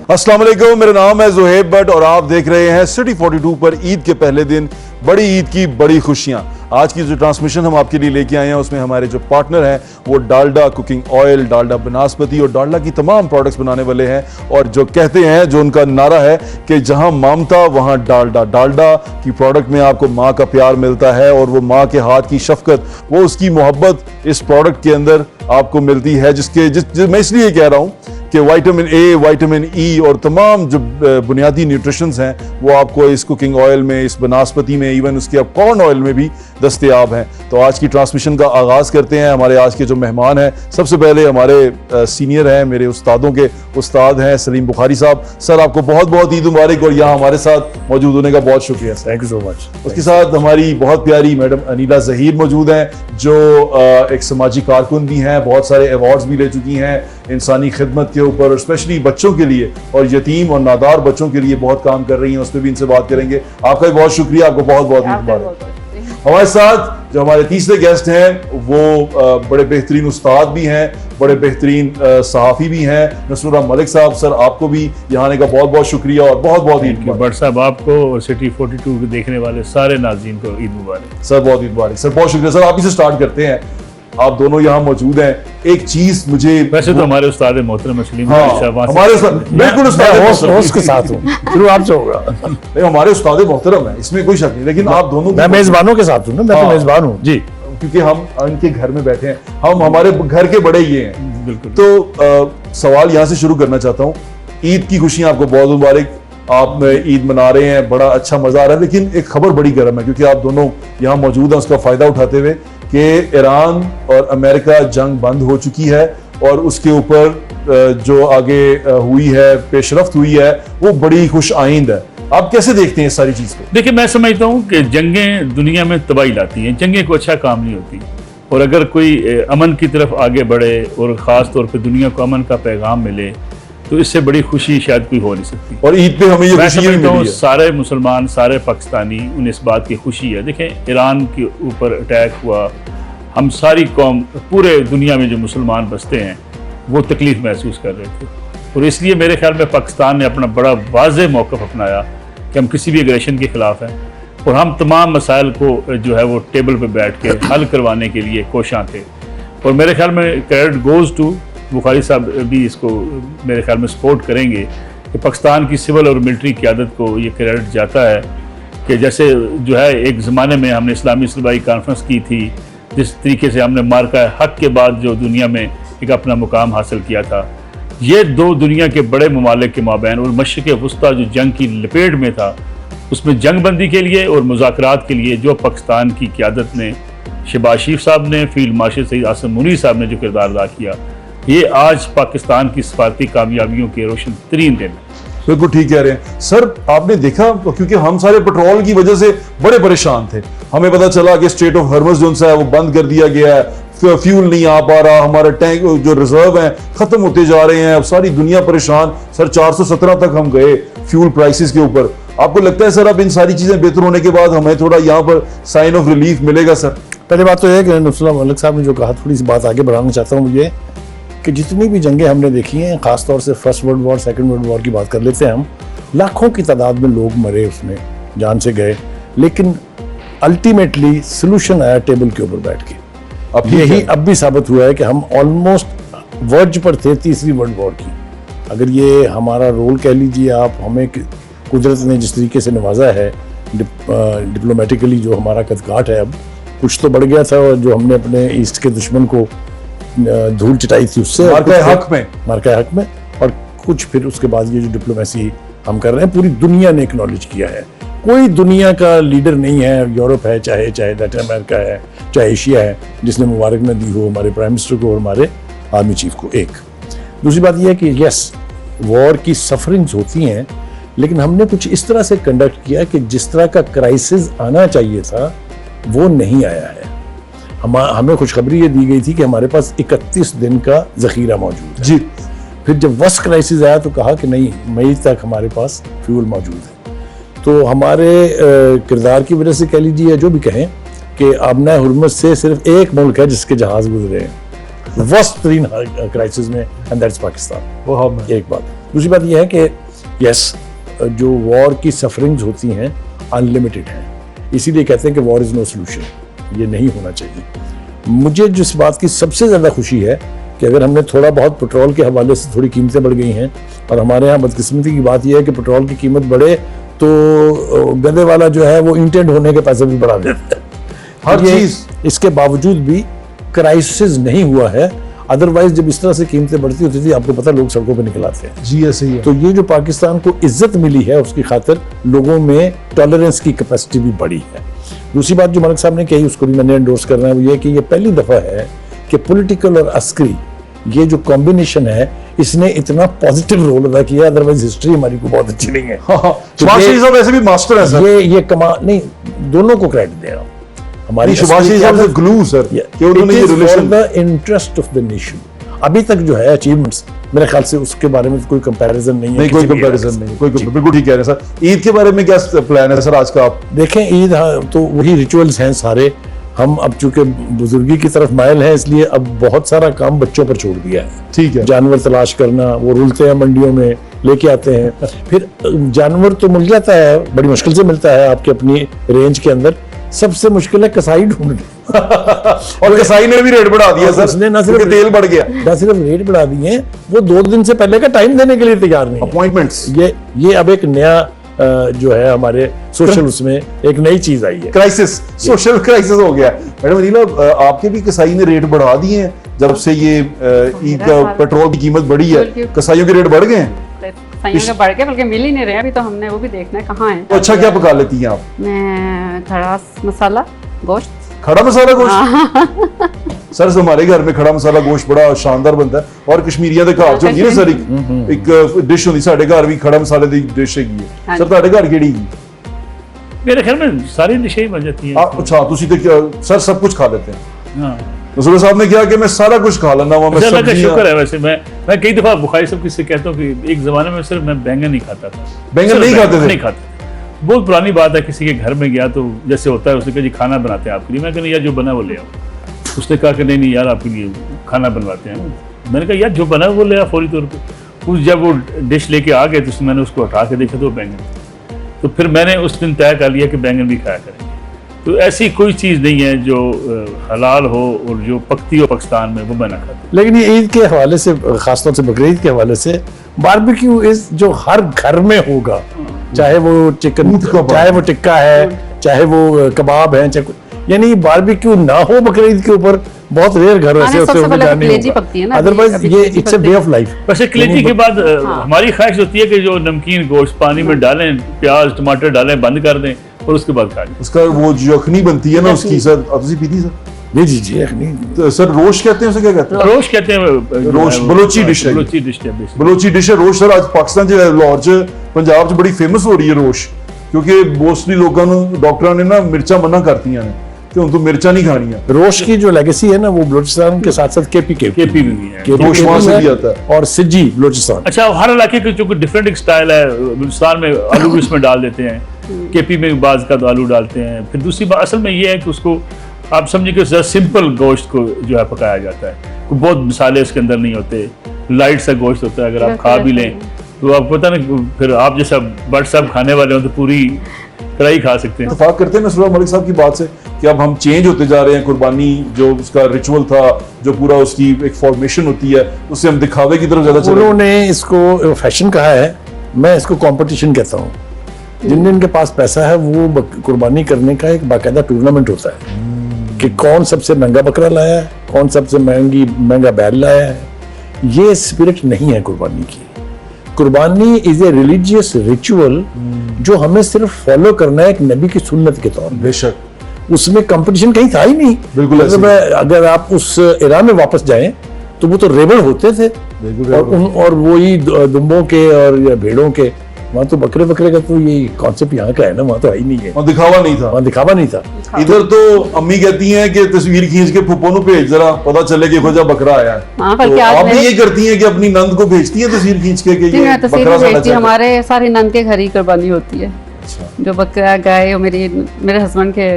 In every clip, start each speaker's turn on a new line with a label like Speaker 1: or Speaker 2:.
Speaker 1: अस्सलाम वालेकुम, मेरा नाम है ज़ुहैब भट्ट और आप देख रहे हैं सिटी 42 पर ईद के पहले दिन बड़ी ईद की बड़ी खुशियां। आज की जो ट्रांसमिशन हम आपके लिए लेके आए हैं उसमें हमारे जो पार्टनर हैं वो डालडा कुकिंग ऑयल, डालडा बनास्पति और डालडा की तमाम प्रोडक्ट्स बनाने वाले हैं। और जो कहते हैं, जो उनका नारा है कि जहां ममता वहां डालडा। डालडा की प्रोडक्ट में आपको माँ का प्यार मिलता है और वो माँ के हाथ की शफकत, वो उसकी मोहब्बत इस प्रोडक्ट के अंदर आपको मिलती है। मैं इसलिए कह रहा हूँ कि विटामिन ए, विटामिन ई और तमाम जो बुनियादी न्यूट्रिशंस हैं वो आपको इस कुकिंग ऑयल में, इस बनास्पति में, इवन उसके अब कॉर्न ऑयल में भी दस्तयाब हैं। तो आज की ट्रांसमिशन का आगाज़ करते हैं। हमारे आज के जो मेहमान हैं, सबसे पहले हमारे सीनियर हैं, मेरे उस्तादों के उस्ताद हैं सलीम बुखारी साहब। सर, आपको बहुत बहुत ईद मुबारक और यहाँ हमारे साथ मौजूद होने का बहुत शुक्रिया।
Speaker 2: Thank you so much.
Speaker 1: उसके साथ हमारी बहुत प्यारी मैडम अनीला ज़हीर मौजूद हैं, जो एक समाजी कारकुन भी हैं, बहुत सारे अवार्ड्स भी ले चुकी हैं इंसानी खिदमत के ऊपर, और स्पेशली बच्चों के लिए और यतीम और नादार बच्चों के लिए बहुत काम कर रही हैं। उस पर भी इनसे बात करेंगे। आपका भी बहुत शुक्रिया, आपको बहुत बहुत मुबारक। हमारे साथ जो हमारे तीसरे गेस्ट हैं वो बड़े बेहतरीन उस्ताद भी हैं, बड़े बेहतरीन सहाफ़ी भी हैं, नसरुल्लाह मलिक साहब। सर, आपको भी यहाँ आने का बहुत बहुत शुक्रिया और बहुत बहुत ईद मुबारक।
Speaker 2: भट्ट साहब, आपको और सिटी 42 देखने वाले सारे नाज़रीन को ईद मुबारक।
Speaker 1: सर, बहुत ईद मुबारक। सर, बहुत शुक्रिया। सर, आप ही से स्टार्ट करते हैं, आप दोनों यहाँ मौजूद हैं। एक चीज मुझे,
Speaker 2: वैसे तो हमारे उस्ताद मोहतरम सलीम,
Speaker 1: हाँ, हमारे बिल्कुल
Speaker 3: होस्ट के साथ हूँ, शुरू आपसे होगा।
Speaker 1: नहीं, हमारे उस्ताद मोहतरम है, इसमें कोई शक नहीं, लेकिन आप दोनों,
Speaker 3: मैं मेजबानों के साथ हूँ ना, मैं तो मेजबान हूँ जी,
Speaker 1: क्योंकि हम उनके घर में बैठे हैं, हम हमारे घर के बड़े ये हैं।
Speaker 2: बिल्कुल।
Speaker 1: तो सवाल यहाँ से शुरू करना चाहता हूँ। ईद की खुशियाँ आपको बहुत मुबारक, आप ईद मना रहे हैं, बड़ा अच्छा मजा आ रहा है, लेकिन एक खबर बड़ी गर्म है क्योंकि आप दोनों यहाँ मौजूद हैं, उसका फायदा उठाते हुए कि ईरान और अमेरिका जंग बंद हो चुकी है और उसके ऊपर जो आगे हुई है, पेशरफ्त हुई है, वो बड़ी खुश आइंद है। आप कैसे देखते हैं इस सारी चीज को?
Speaker 2: देखिए, मैं समझता हूँ कि जंगें दुनिया में तबाही लाती हैं, जंगें को अच्छा काम नहीं होती, और अगर कोई अमन की तरफ आगे बढ़े और ख़ास तौर पर दुनिया को अमन का पैगाम मिले तो इससे बड़ी खुशी शायद कोई हो नहीं सकती।
Speaker 1: और ईद पे हमें ये खुशी मिली है।
Speaker 2: सारे मुसलमान, सारे पाकिस्तानी, उन्हें इस बात की खुशी है। देखें, ईरान के ऊपर अटैक हुआ, हम सारी कौम, पूरे दुनिया में जो मुसलमान बसते हैं वो तकलीफ़ महसूस कर रहे थे, और इसलिए मेरे ख्याल में पाकिस्तान ने अपना बड़ा वाज़ेह मौक़िफ़ अपनाया कि हम किसी भी एग्रेशन के ख़िलाफ़ हैं, और हम तमाम मसाइल को जो है वो टेबल पर बैठ के हल करवाने के लिए कोशां थे। और मेरे ख्याल में क्रेडिट गोज़ टू बुखारी साहब भी इसको मेरे ख्याल में सपोर्ट करेंगे कि पाकिस्तान की सिविल और मिलिट्री क़यादत को ये क्रेडिट जाता है कि जैसे जो है एक ज़माने में हमने इस्लामी सूबाई कॉन्फ्रेंस की थी, जिस तरीके से हमने मार्का हक के बाद जो दुनिया में एक अपना मुकाम हासिल किया था, ये दो दुनिया के बड़े ममालिक के माबैन और मशरिक़ वस्ता जो जंग की लपेट में था, उसमें जंग बंदी के लिए और मुज़ाकरात के लिए जो पाकिस्तान की क़यादत ने, शहबाज शरीफ साहब ने, फील्ड मार्शल सईद आसिम मुनीर साहब ने जो किरदार अदा किया, ये आज पाकिस्तान की सफारती कामयाबियों के रोशन तरीन दिन है।
Speaker 1: बिल्कुल ठीक कह रहे हैं सर। आपने देखा, क्योंकि हम सारे पेट्रोल की वजह से बड़े परेशान थे, हमें पता चला कि स्ट्रेट ऑफ हॉर्मुज़ जो है वो बंद कर दिया गया है, फ्यूल नहीं आ पा रहा, हमारे टैंक जो रिजर्व हैं खत्म होते जा रहे हैं, अब सारी दुनिया परेशान। सर, 417 तक हम गए फ्यूल प्राइसेस के ऊपर। आपको लगता है सर अब इन सारी चीजें बेहतर होने के बाद हमें थोड़ा यहाँ पर साइन ऑफ रिलीफ मिलेगा? सर,
Speaker 3: पहली बात तो यह कि नसरुल्लाह मलिक साहब ने जो कहा, थोड़ी सी बात आगे बढ़ाना चाहता हूँ ये कि जितनी भी जंगें हमने देखी हैं, ख़ासतौर से first world war, second world war की बात कर लेते हैं हम, लाखों की तादाद में लोग मरे, उसमें जान से गए, लेकिन अल्टीमेटली सोल्यूशन आया टेबल के ऊपर बैठ के। अब यही अब भी साबित हुआ है कि हम ऑलमोस्ट वर्ज पर थे तीसरी वर्ल्ड वॉर की। अगर ये हमारा रोल कह लीजिए आप, हमें कुदरत ने जिस तरीके से नवाजा है डिप्लोमेटिकली, जो हमारा कदकाठ है, अब कुछ तो बढ़ गया था, और जो हमने अपने ईस्ट के दुश्मन को धूल चटाई थी उससे मार्का हक में, और कुछ फिर उसके बाद ये जो डिप्लोमेसी हम कर रहे हैं, पूरी दुनिया ने एक्नॉलेज किया है। कोई दुनिया का लीडर नहीं है, यूरोप है, चाहे लैटिन अमेरिका है, चाहे एशिया है, जिसने मुबारक न दी हो हमारे प्राइम मिनिस्टर को और हमारे आर्मी चीफ को। एक दूसरी बात यह है कि यस, वॉर की सफरिंग्स होती हैं, लेकिन हमने कुछ इस तरह से कंडक्ट किया कि जिस तरह का क्राइसिस आना चाहिए था वो नहीं आया है। हमें खुशखबरी ये दी गई थी कि हमारे पास 31 दिन का जखीरा मौजूद है जी। फिर जब वर्स्ट क्राइसिस आया तो कहा कि नहीं, मई तक हमारे पास फ्यूल मौजूद है। तो हमारे किरदार की वजह से कह लीजिए, जो भी कहें, कि आबना हुर्मुज़ से सिर्फ एक मुल्क है जिसके जहाज गुजरे हैं वर्स्ट तरीन क्राइसिस में, एंड दैट्स पाकिस्तान। वो एक बात। दूसरी बात यह है कि यस, जो वॉर की सफरिंग्स होती हैं अनलिमिटेड हैं, इसीलिए कहते हैं कि वॉर इज नो सोल्यूशन, ये नहीं होना चाहिए। मुझे जिस बात की सबसे ज़्यादा खुशी है कि अगर हमने थोड़ा बहुत पेट्रोल के हवाले से थोड़ी कीमतें बढ़ गई हैं, और हमारे यहाँ बदकिस्मती की बात यह है कि पेट्रोल की कीमत बढ़े तो गधे वाला जो है वो इंटेंट होने के पैसे भी बढ़ा देता है।
Speaker 1: हर
Speaker 3: ये
Speaker 1: चीज
Speaker 3: इसके बावजूद भी क्राइसिस नहीं हुआ है, अदरवाइज जब इस तरह से कीमतें बढ़ती होती थी, आपको पता, लोग सड़कों पर निकल आते हैं।
Speaker 1: जी ऐसे ही है।
Speaker 3: तो ये जो पाकिस्तान को इज्जत मिली है उसकी खातिर लोगों में टॉलरेंस की कैपेसिटी भी बढ़ी है। दूसरी बात जो मलिक साहब ने कही, उसको भी मैंने एंडोर्स करना है, वो ये कि ये पहली दफा है कि पॉलिटिकल और अस्करी ये जो कॉम्बिनेशन है इसने इतना पॉजिटिव रोल अदा किया, अदरवाइज हिस्ट्री हमारी को बहुत अच्छी नहीं है।
Speaker 1: सुभाष शरीफ साहब वैसे भी मास्टर है सर।
Speaker 3: ये कमा नहीं, दोनों को क्रेडिट दे रहा हूं। हमारी
Speaker 1: सुभाष शरीफ साहब ग्लू सर कि उन्होंने ये relation
Speaker 3: the interest of the nation. अभी तक जो है अचीवमेंट्स, मेरे ख्याल से उसके बारे में कोई कंपैरिजन नहीं है।
Speaker 1: नहीं, कोई कंपैरिजन नहीं, कोई बिल्कुल ठीक कह रहे हैं सर। ईद के बारे में क्या प्लान है सर आज का? आप
Speaker 3: देखें, ईद तो वही रिचुअल्स हैं सारे। हम अब चूंकि बुजुर्गी की तरफ माइल हैं, इसलिए अब बहुत सारा काम बच्चों पर छोड़ दिया है।
Speaker 1: ठीक है।
Speaker 3: जानवर तलाश करना, वो रुलते हैं मंडियों में, लेके आते हैं, फिर जानवर तो मिल जाता है, बड़ी मुश्किल से मिलता है आपके अपनी रेंज के अंदर। सबसे मुश्किल है कसाई ढूंढना।
Speaker 1: और कसाई ने भी रेट बढ़ा दिया सर,
Speaker 3: उसने ना सिर्फ
Speaker 1: तेल बढ़ गया,
Speaker 3: ना सिर्फ रेट बढ़ा दिए, वो 2 दिन से पहले का टाइम देने के लिए तैयार नहीं है।
Speaker 1: अपॉइंटमेंट्स।
Speaker 3: ये अब एक नया जो है हमारे सोशल, उसमें एक नई चीज आई है।
Speaker 1: क्राइसिस, सोशल क्राइसिस हो गया। मैडम अनीला, आपके भी कसाई ने रेट बढ़ा दिए हैं जब से ये ईद का पेट्रोल की कीमत बढ़ी है, कसाईयों के रेट बढ़ गए हैं?
Speaker 4: कसाईयों के बढ़ गए, बल्कि मिल ही नहीं रहे अभी तो। हमने वो भी देखना है कहाँ है।
Speaker 1: तो अच्छा क्या पका लेती हैं आप?
Speaker 4: मैं खड़ा मसाला गोश्त।
Speaker 1: खड़ा मसाला गोश्त? सर हमारे घर में खड़ा मसाला गोश्त बड़ा शानदार बनता है, और कश्मीरियों के घर जो होंगी ना सर, एक डिश होती साढ़े घर भी खड़ा मसाले दी डिश है। सर ਤੁਹਾਡੇ घर केड़ी?
Speaker 2: मेरे ख्याल में सारी डिशें ही बन जाती हैं।
Speaker 1: अच्छा, ਤੁਸੀਂ तो सर सब कुछ खा लेते हैं?
Speaker 2: हाँ,
Speaker 1: रसूल साहब ने क्या कि मैं सारा कुछ खा लेना हुआ, मैं
Speaker 2: अल्लाह का
Speaker 1: सब्जियां।
Speaker 2: शुक्र है। वैसे मैं कई दफा बुखारी साहब किससे कहता हूँ कि एक जमाने में सिर्फ मैं बैंगन नहीं खाता था।
Speaker 1: बैंगन
Speaker 2: सिर्फ
Speaker 1: नहीं खाते थे?
Speaker 2: नहीं खाता। बहुत पुरानी बात है, किसी के घर में गया तो जैसे होता है, उसने कहा जी खाना बनाते हैं आपके लिए। मैं कहना यार जो बना वो ले आओ। उसने कहा कि नहीं यार आपके लिए खाना बनवाते हैं। मैंने कहा यार जो बना वो ले आओ फौरी तौर पर। उस जब वो डिश लेके आ गए तो मैंने उसको हटा के देखा तो बैंगन। तो फिर मैंने उस दिन तय कर लिया कि बैंगन भी खाया करेंगे। तो ऐसी कोई चीज़ नहीं है जो हलाल हो और जो पकती हो पाकिस्तान में, वो मैं ना खाता।
Speaker 3: लेकिन ये ईद के हवाले से, खासतौर से बकरीद के हवाले से, बारबेक्यू इज जो हर घर में होगा, चाहे वो चिकन, चाहे वो टिक्का है, चाहे वो कबाब है, चाहे यानी बारबेक्यू ना हो बकरीद के ऊपर बहुत रेयर घर ऐसे
Speaker 4: सबसे पहले तो कलेजी पकती है ना,
Speaker 3: अदरवाइज ये it's a way of life.
Speaker 2: वैसे कलेजी के बाद हमारी ख्वाहिश होती है कि जो नमकीन गोश्त पानी में डालें, प्याज टमाटर डालें, बंद कर दें और उसके बाद खा लें।
Speaker 1: उसका वो जो यखनी बनती है ना उसकी, सर आप उसी पीती सर?
Speaker 3: नहीं जी नहीं,
Speaker 1: तो सर रोश कहते हैं, उसे क्या कहते हैं?
Speaker 2: रोश कहते हैं।
Speaker 1: रोश बलोची डिश है।
Speaker 2: बलोची डिश है basically।
Speaker 1: बलोची डिश है रोश। सर आज पाकिस्तान च लाहौर च पंजाब च बड़ी फेमस हो रही है रोश, क्योंकि मोस्टली लोगों ने डॉक्टरों ने ना मिर्चा मना करतियां ने कि हुण तू मिर्चा नहीं खानियां।
Speaker 3: रोश की जो लेगेसी है ना, वो बलूचिस्तान के साथ साथ केपी
Speaker 2: केपी में भी है।
Speaker 1: रोश वहां से भी आता है,
Speaker 3: और सिज्जी बलूचिस्तान।
Speaker 2: अच्छा, हर इलाके के जो डिफरेंट एक स्टाइल है। बलूचिस्तान में आलू भी उसमें डाल देते हैं, केपी में बाज का तो आलू डालते हैं। फिर दूसरी बात असल में ये है कि उसको आप समझिए कि सिंपल गोश्त को जो है पकाया जाता है, कोई बहुत मसाले उसके अंदर नहीं होते, लाइट सा गोश्त होता है। अगर आप खा भी लें तो आपको पता ना, फिर आप जैसा बट साहब खाने वाले हो तो पूरी कढ़ाई खा सकते हैं।
Speaker 1: इत्तेफाक करते हैं नसरुल्लाह मलिक साहब की बात से कि अब हम चेंज होते जा रहे हैं। कुर्बानी जो उसका रिचुअल था, जो पूरा उसकी एक फॉर्मेशन होती है, उससे हम दिखावे की तरफ ज्यादा चल रहे हैं।
Speaker 3: उन्होंने इसको फैशन कहा है, मैं इसको कंपटीशन कहता हूँ। जिन जिनके पास पैसा है वो कुर्बानी करने का एक बाकायदा टूर्नामेंट होता है कि कौन सबसे महंगा बकरा लाया है, कौन सबसे महंगा बैल लाया है। ये स्पिरिट नहीं है कुर्बानी की। कुर्बानी इज ए रिलीजियस रिचुअल जो हमें सिर्फ फॉलो करना है एक नबी की सुन्नत के तौर पर।
Speaker 1: बेशक
Speaker 3: उसमें कंपटीशन कहीं था ही नहीं।
Speaker 1: बिल्कुल ऐसे ही।
Speaker 3: अगर आप उस एरा में वापस जाएं तो वो तो रेबल होते थे, और वही दुम्बों के और या भेड़ों के, वहाँ तो बकरे का तो ये कॉन्सेप्ट यहाँ का है ना, वहाँ तो ही नहीं है,
Speaker 1: और दिखावा नहीं था।
Speaker 3: वहाँ दिखावा नहीं था।
Speaker 1: इधर तो अम्मी कहती हैं कि तस्वीर खींच के फुप्पो नु भेज, जरा पता चले कि खोजा बकरा आया है।
Speaker 4: हाँ,
Speaker 1: तो
Speaker 4: बल्कि
Speaker 1: आप भी
Speaker 4: आज
Speaker 1: ये करती हैं कि अपनी नंद को भेजती हैं तस्वीर खींच के कि
Speaker 4: जी,
Speaker 1: ये
Speaker 4: मैं तस्वीर
Speaker 1: बकरा सा
Speaker 4: भेजती
Speaker 1: बच्चा
Speaker 4: हूँ।
Speaker 1: है।
Speaker 4: हमारे सारी नंद के घर ही कुर्बानी होती है।
Speaker 1: अच्छा।
Speaker 4: जो बकरा गाय और मेरे हस्बैंड के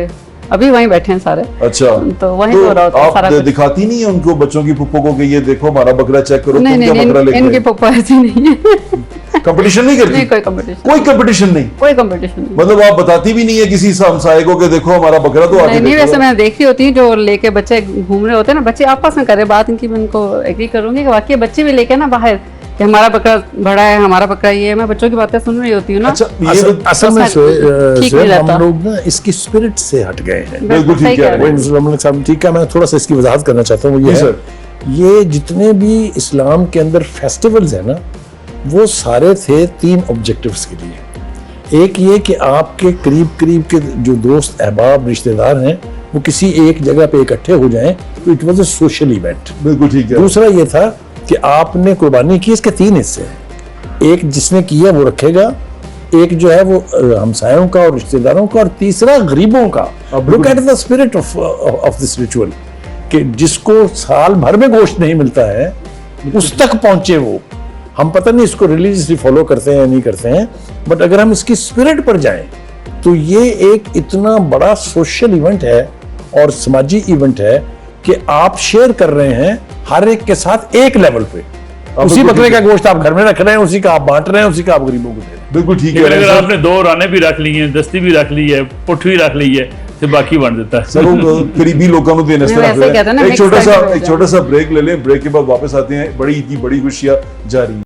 Speaker 4: अभी वहीं बैठे हैं सारे,
Speaker 1: अच्छा,
Speaker 4: तो वहीं हो रहा होता है सारा
Speaker 1: आप
Speaker 4: कुछ।
Speaker 1: दिखाती नहीं है उनको, बच्चों की पुप्पो को, कि ये देखो हमारा बकरा चेक करो,
Speaker 4: नहीं
Speaker 1: तुम क्या
Speaker 4: नहीं
Speaker 1: बकरा
Speaker 4: नहीं, इनके
Speaker 1: लेके
Speaker 4: पप्पा ऐसे नहीं है।
Speaker 1: कंपटीशन नहीं करती?
Speaker 4: नहीं, कोई कंपटीशन,
Speaker 1: कोई कंपटीशन नहीं,
Speaker 4: कोई कंपटीशन नहीं।
Speaker 1: मतलब आप बताती भी नहीं है किसी हमसाये को कि देखो हमारा बकरा, तो आगे
Speaker 4: नहीं, वैसे
Speaker 1: देखो।
Speaker 4: मैं देखी होती हूँ जो लेके बच्चे घूम रहे होते हैं ना, बच्चे आपस में करे बात, इनकी मैं इनको एग्री करूंगी कि वाकई बच्चे भी लेके ना बाहर कि हमारा बकरा बड़ा है, हमारा बकरा ये है, मैं बच्चों की बातें सुन रही होती हूँ ना।
Speaker 1: अच्छा, ये
Speaker 3: असल में
Speaker 4: ठीक नहीं रहता।
Speaker 3: हम लोग ना इसकी स्पिरिट से हट गए हैं।
Speaker 1: बिल्कुल ठीक
Speaker 4: सही
Speaker 1: कह
Speaker 4: कह
Speaker 1: रहे
Speaker 4: रहे
Speaker 1: हैं।
Speaker 4: हैं।
Speaker 3: वही साहब ठीक है, मैं थोड़ा सा इसकी वजाहत करना चाहता हूँ। ये
Speaker 1: जी
Speaker 3: है,
Speaker 1: सर।
Speaker 3: ये जितने भी इस्लाम के अंदर फेस्टिवल्स है ना, वो सारे थे 3 ऑब्जेक्टिव्स के लिए। एक ये कि आपके करीब करीब के जो दोस्त अहबाब रिश्तेदार हैं वो किसी एक जगह पे इकट्ठे हो जाएं, तो it was a social event.
Speaker 1: बिल्कुल ठीक है।
Speaker 3: दूसरा ये था कि आपने कुर्बानी की, इसके 3 हिस्से हैं। एक जिसने किया वो रखेगा, एक जो है वो हमसायों का और रिश्तेदारों का, और तीसरा गरीबों का। Look at the spirit of this ritual, कि जिसको साल भर में गोश्त नहीं मिलता है उस तक पहुंचे वो। हम पता नहीं इसको रिलीजियसली फॉलो करते हैं या नहीं करते हैं, बट अगर हम इसकी स्पिरिट पर जाएं तो ये एक इतना बड़ा सोशल इवेंट है और समाजी इवेंट है कि आप शेयर कर रहे हैं हर एक के साथ एक लेवल पे। उसी बकरे का गोश्त आप घर में रख रहे हैं, उसी का आप बांट रहे हैं, उसी का आप गरीबों को दे रहे हैं।
Speaker 1: बिल्कुल ठीक
Speaker 2: लेकिन
Speaker 1: है
Speaker 2: अगर
Speaker 1: सर।
Speaker 2: आपने 2 राने भी रख ली हैं, दस्ती भी रख ली है, पुठ भी रख ली है, तो बाकी बन देता है।
Speaker 1: सर वो करीबी लोगों को देने से
Speaker 4: नहीं, वैसे ही कहते हैं ना,
Speaker 1: एक
Speaker 4: mix
Speaker 1: छोटा सा
Speaker 4: करके
Speaker 1: एक छोटा सा ब्रेक ले लें, ब्रेक के बाद वापस आते हैं। बड़ी ईद की बड़ी खुशियां जारी हैं।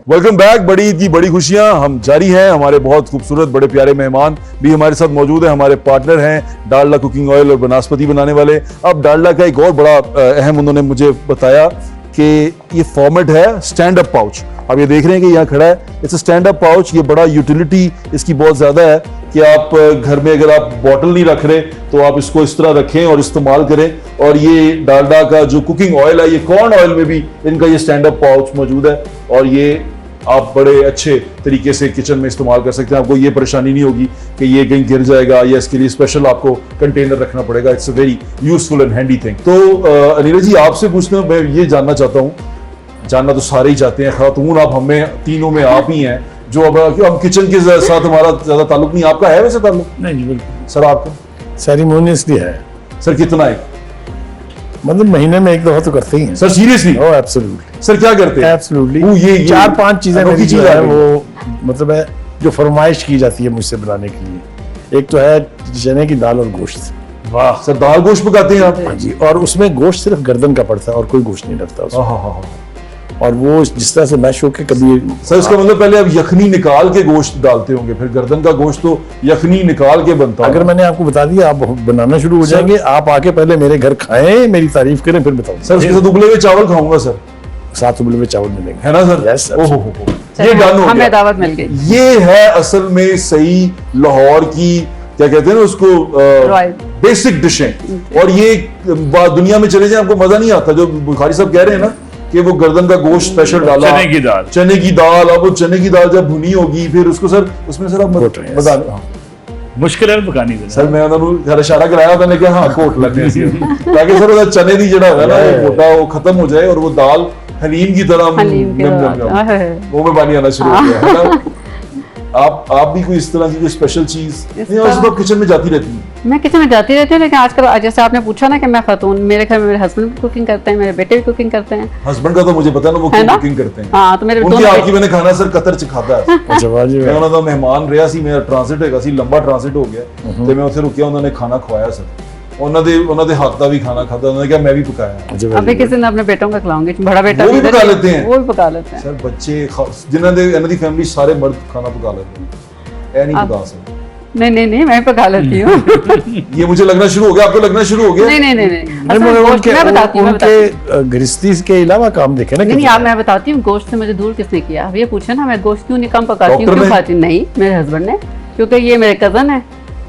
Speaker 1: Welcome back. बड़ी ईद की बड़ी खुशियां हम जारी हैं। हमारे बहुत खूबसूरत बड़े प्यारे मेहमान भी हमारे साथ मौजूद हैं। हमारे पार्टनर हैं डालडा कुकिंग ऑयल और बनास्पति बनाने वाले। अब डालडा का एक और बड़ा अहम उन्होंने मुझे बताया कि ये फॉर्मेट है स्टैंड अप पाउच। अब ये देख रहे हैं कि यहाँ खड़ा है, इट्स स्टैंड अप पाउच। ये बड़ा यूटिलिटी इसकी बहुत ज्यादा है कि आप घर में अगर आप बॉटल नहीं रख रहे तो आप इसको इस तरह रखें और इस्तेमाल करें। और ये डालडा का जो कुकिंग ऑयल है, ये कॉर्न ऑयल में भी इनका ये स्टैंड अप पाउच मौजूद है और ये आप बड़े अच्छे तरीके से किचन में इस्तेमाल कर सकते हैं। आपको ये परेशानी नहीं होगी कि ये कहीं गिर जाएगा या इसके लिए स्पेशल आपको कंटेनर रखना पड़ेगा। It's a very useful and handy thing. तो अनिला जी, आपसे पूछना मैं ये जानना चाहता हूँ, जानना तो सारे ही चाहते हैं, खातून आप हमें तीनों में आप ही हैं जो अब हम किचन के साथ हमारा ज्यादा ताल्लुक नहीं। आपका है वैसे ताल्लुक?
Speaker 2: नहीं जी, बिल्कुल।
Speaker 1: सर आपका?
Speaker 3: सेरेमोनियसली है,
Speaker 1: सर कितना है?
Speaker 3: मतलब महीने में एक दफा तो करते ही हैं।
Speaker 1: Sir seriously?
Speaker 3: Oh absolutely,
Speaker 1: sir क्या करते हैं?
Speaker 3: एब्सोल्युटली।
Speaker 1: वो ये
Speaker 3: 4-5 चीजें
Speaker 1: अनोखी
Speaker 3: मेरी जो
Speaker 1: चीज आ
Speaker 3: है
Speaker 1: गई।
Speaker 3: वो मतलब है जो फरमाइश की जाती है मुझसे बनाने के लिए। एक तो है चने की दाल और गोश्त।
Speaker 1: वाह सर, दाल गोश्त पकाते हैं आप?
Speaker 3: हाँ जी, और उसमें गोश्त सिर्फ गर्दन का पड़ता है और कोई गोश्त नहीं लगता उसमें।
Speaker 1: हाँ।
Speaker 3: और वो जिस तरह से मैश होके कभी
Speaker 1: सर इसका मतलब पहले आप यखनी निकाल के गोश्त डालते होंगे, फिर गर्दन का गोश्त तो यखनी निकाल के बनता है।
Speaker 3: अगर मैंने आपको बता दिया आप बनाना शुरू हो जाएंगे। आप आके पहले मेरे घर खाएं, मेरी तारीफ करें, फिर बताऊं।
Speaker 1: सर उसके साथ उबले हुए चावल खाऊंगा सर,
Speaker 3: 7 उबले हुए चावल मिलेंगे,
Speaker 1: है ना सर?
Speaker 3: Yes,
Speaker 1: ओहो
Speaker 3: absolutely.
Speaker 1: ये डन हो
Speaker 4: हमें
Speaker 1: गया।
Speaker 4: दावत मिल गई।
Speaker 1: ये है असल में सही लाहौर की, क्या कहते हैं ना उसको,
Speaker 4: Right.
Speaker 1: बेसिक डिशें। और ये दुनिया में चले जाए आपको मजा नहीं आता। जो बुखारी साहब कह रहे हैं ना कि वो गर्दन का गोश्त स्पेशल डाला,
Speaker 2: चने की दाल।
Speaker 1: चने की दाल, अब वो चने की दाल जब भुनी होगी फिर उसको सर उसमें सर आप
Speaker 3: कोट रहे हैं।
Speaker 1: बता हाँ।
Speaker 2: मुश्किल है पकानी देना।
Speaker 1: सर मैं उन्होंने घर इशारा कराया था कि हाँ कोट लगने से ताकि सर वो चने की जड़ा है ना वो मोटा वो खत्म हो जाए और वो दाल हलीम की तरह
Speaker 4: हलीम के
Speaker 1: नम
Speaker 4: बाद,
Speaker 1: नम मुंह में पानी आना शुरू हो गया है ना। आप भी कोई इस तरह की कोई स्पेशल चीज नहीं, और तो किचन में जाती रहती हैं?
Speaker 4: मैं किचन में जाती रहती हूँ, लेकिन आजकल जैसे आपने पूछा ना कि मैं खातून, मेरे घर में मेरे हस्बैंड भी कुकिंग करते हैं, मेरे बेटे भी कुकिंग करते हैं।
Speaker 1: हस्बैंड का तो मुझे पता है ना, वो
Speaker 4: है
Speaker 1: क्यों
Speaker 4: ना?
Speaker 1: कुकिंग करते हैं।
Speaker 4: हाँ, तो मेरे
Speaker 1: उनकी
Speaker 4: दोनों
Speaker 1: आपकी मैंने खाना सर कतर च खाता है।
Speaker 3: अच्छा वाह जी
Speaker 1: मैं
Speaker 3: वाह।
Speaker 1: उन्होंने मेहमान ਰਿਹਾ ਸੀ, ਮੇਰਾ ਟ੍ਰਾਂਜ਼ਿਟ ਹੈਗਾ ਸੀ, ਲੰਬਾ ਟ੍ਰਾਂਜ਼ਿਟ ਹੋ ਗਿਆ ਤੇ ਮੈਂ ਉੱਥੇ ਰੁਕਿਆ, ਉਹਨਾਂ ਨੇ ਖਾਣਾ ਖਵਾਇਆ ਸਰ। ਉਹਨਾਂ ਦੇ ਹੱਥ ਦਾ ਵੀ ਖਾਣਾ ਖਾਦਾ, ਉਹਨਾਂ ਨੇ ਕਿਹਾ मैं भी पकाया है।
Speaker 3: अच्छा,
Speaker 4: अभी किसी दिन अपने बेटों का खिलाऊंगी, बड़ा बेटा
Speaker 1: वो भी
Speaker 4: इधर
Speaker 1: पका
Speaker 4: है,
Speaker 1: लेते हैं?
Speaker 4: वो भी पका लेते हैं।
Speaker 1: सर बच्चे जिन्हों ने ਇਹਨਾਂ ਦੀ ਫੈਮਿਲੀ ਸਾਰੇ ਮਰਦ ਖਾਣਾ ਪਕਾ लेते हैं, ਇਹ नहीं पका सकते।
Speaker 4: नहीं मैं पका लेती हूँ।
Speaker 1: ये मुझे लगना शुरू हो गया, आपको लगना शुरू हो गया?
Speaker 4: नहीं
Speaker 3: नहीं,
Speaker 4: असल में
Speaker 3: मगर
Speaker 4: गोश्त मैं बताती हूँ,
Speaker 3: उनके गृहस्थी के अलावा काम देखे ना।
Speaker 4: नहीं आप मैं बताती हूँ गोश्त से मुझे दूर किसने किया। अब ये पूछे ना मैं गोश्त क्यों नहीं कम पकाती हूँ,
Speaker 1: डॉक्टर
Speaker 4: क्यों
Speaker 1: ने?
Speaker 4: खाती हूँ? नहीं, मेरे हस्बैंड ने, क्योंकि ये मेरे कजन है।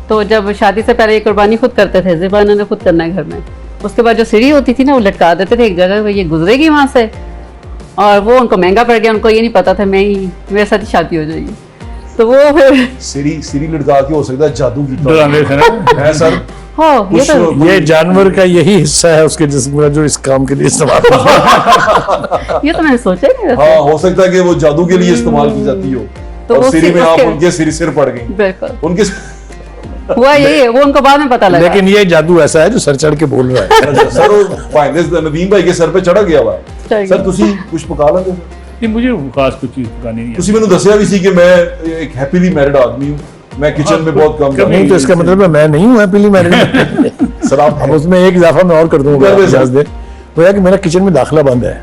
Speaker 4: तो जब शादी से पहले ये कुर्बानी खुद करते थे, ज़िबा इन्होंने खुद करना है घर में। उसके बाद जो सीढ़ी होती थी ना, वो लटका देते थे एक जगह, ये गुजरेगी वहाँ से, और वो उनको महंगा पड़ गया। उनको ये नहीं पता था मेरे साथ ही शादी हो जाएगी, तो वो फिर
Speaker 1: सीरी लटका के हो सकता है जादू की
Speaker 2: डराने से ना।
Speaker 1: है सर।
Speaker 4: हो ये तो
Speaker 3: ये जानवर का यही हिस्सा है उसके जिस्म का जो इस काम के लिए इस्तेमाल होता है।
Speaker 4: ये तो मैंने सोचा ही नहीं वैसे।
Speaker 1: हाँ हो सकता है कि वो जादू के लिए इस्तेमाल की जाती हो।
Speaker 4: तो
Speaker 1: और
Speaker 4: वो
Speaker 1: सीरी में आप
Speaker 4: उसके-
Speaker 1: उनके सिर पड़ गई
Speaker 4: बिल्कुल
Speaker 1: उनके
Speaker 4: हुआ यही है, वो उनको बाद में पता लगा।
Speaker 3: लेकिन ये जादू ऐसा है जो सर चढ़ के बोल रहा है।
Speaker 1: सर वो फाइनलिस्ट नदीम भाई के सर पे चढ़ा ਗਿਆ ਵਾ
Speaker 4: चढ़
Speaker 1: सर
Speaker 4: गया।
Speaker 1: ਤੁਸੀਂ ਕੁਝ ਪਕਾ ਲੈਂਦੇ ਹੋ
Speaker 2: नहीं मुझे खास कुछ चीज़ पकानी नहीं
Speaker 1: ਤੁਸੀਂ ਮੈਨੂੰ ਦੱਸਿਆ ਵੀ ਸੀ ਕਿ मैं एक हैप्पीली मैरिड आदमी हूं मैं किचन में बहुत कम
Speaker 3: नहीं तो इसका मतलब है मैं नहीं हूँ हैप्पीली मैरिड।
Speaker 1: सर आप
Speaker 3: अब उसमें एक इजाफा मैं और कर दूंगा,
Speaker 1: कर दे सर।
Speaker 3: इजाजत दे। वो है कि मेरा किचन में दाखिला बंद है।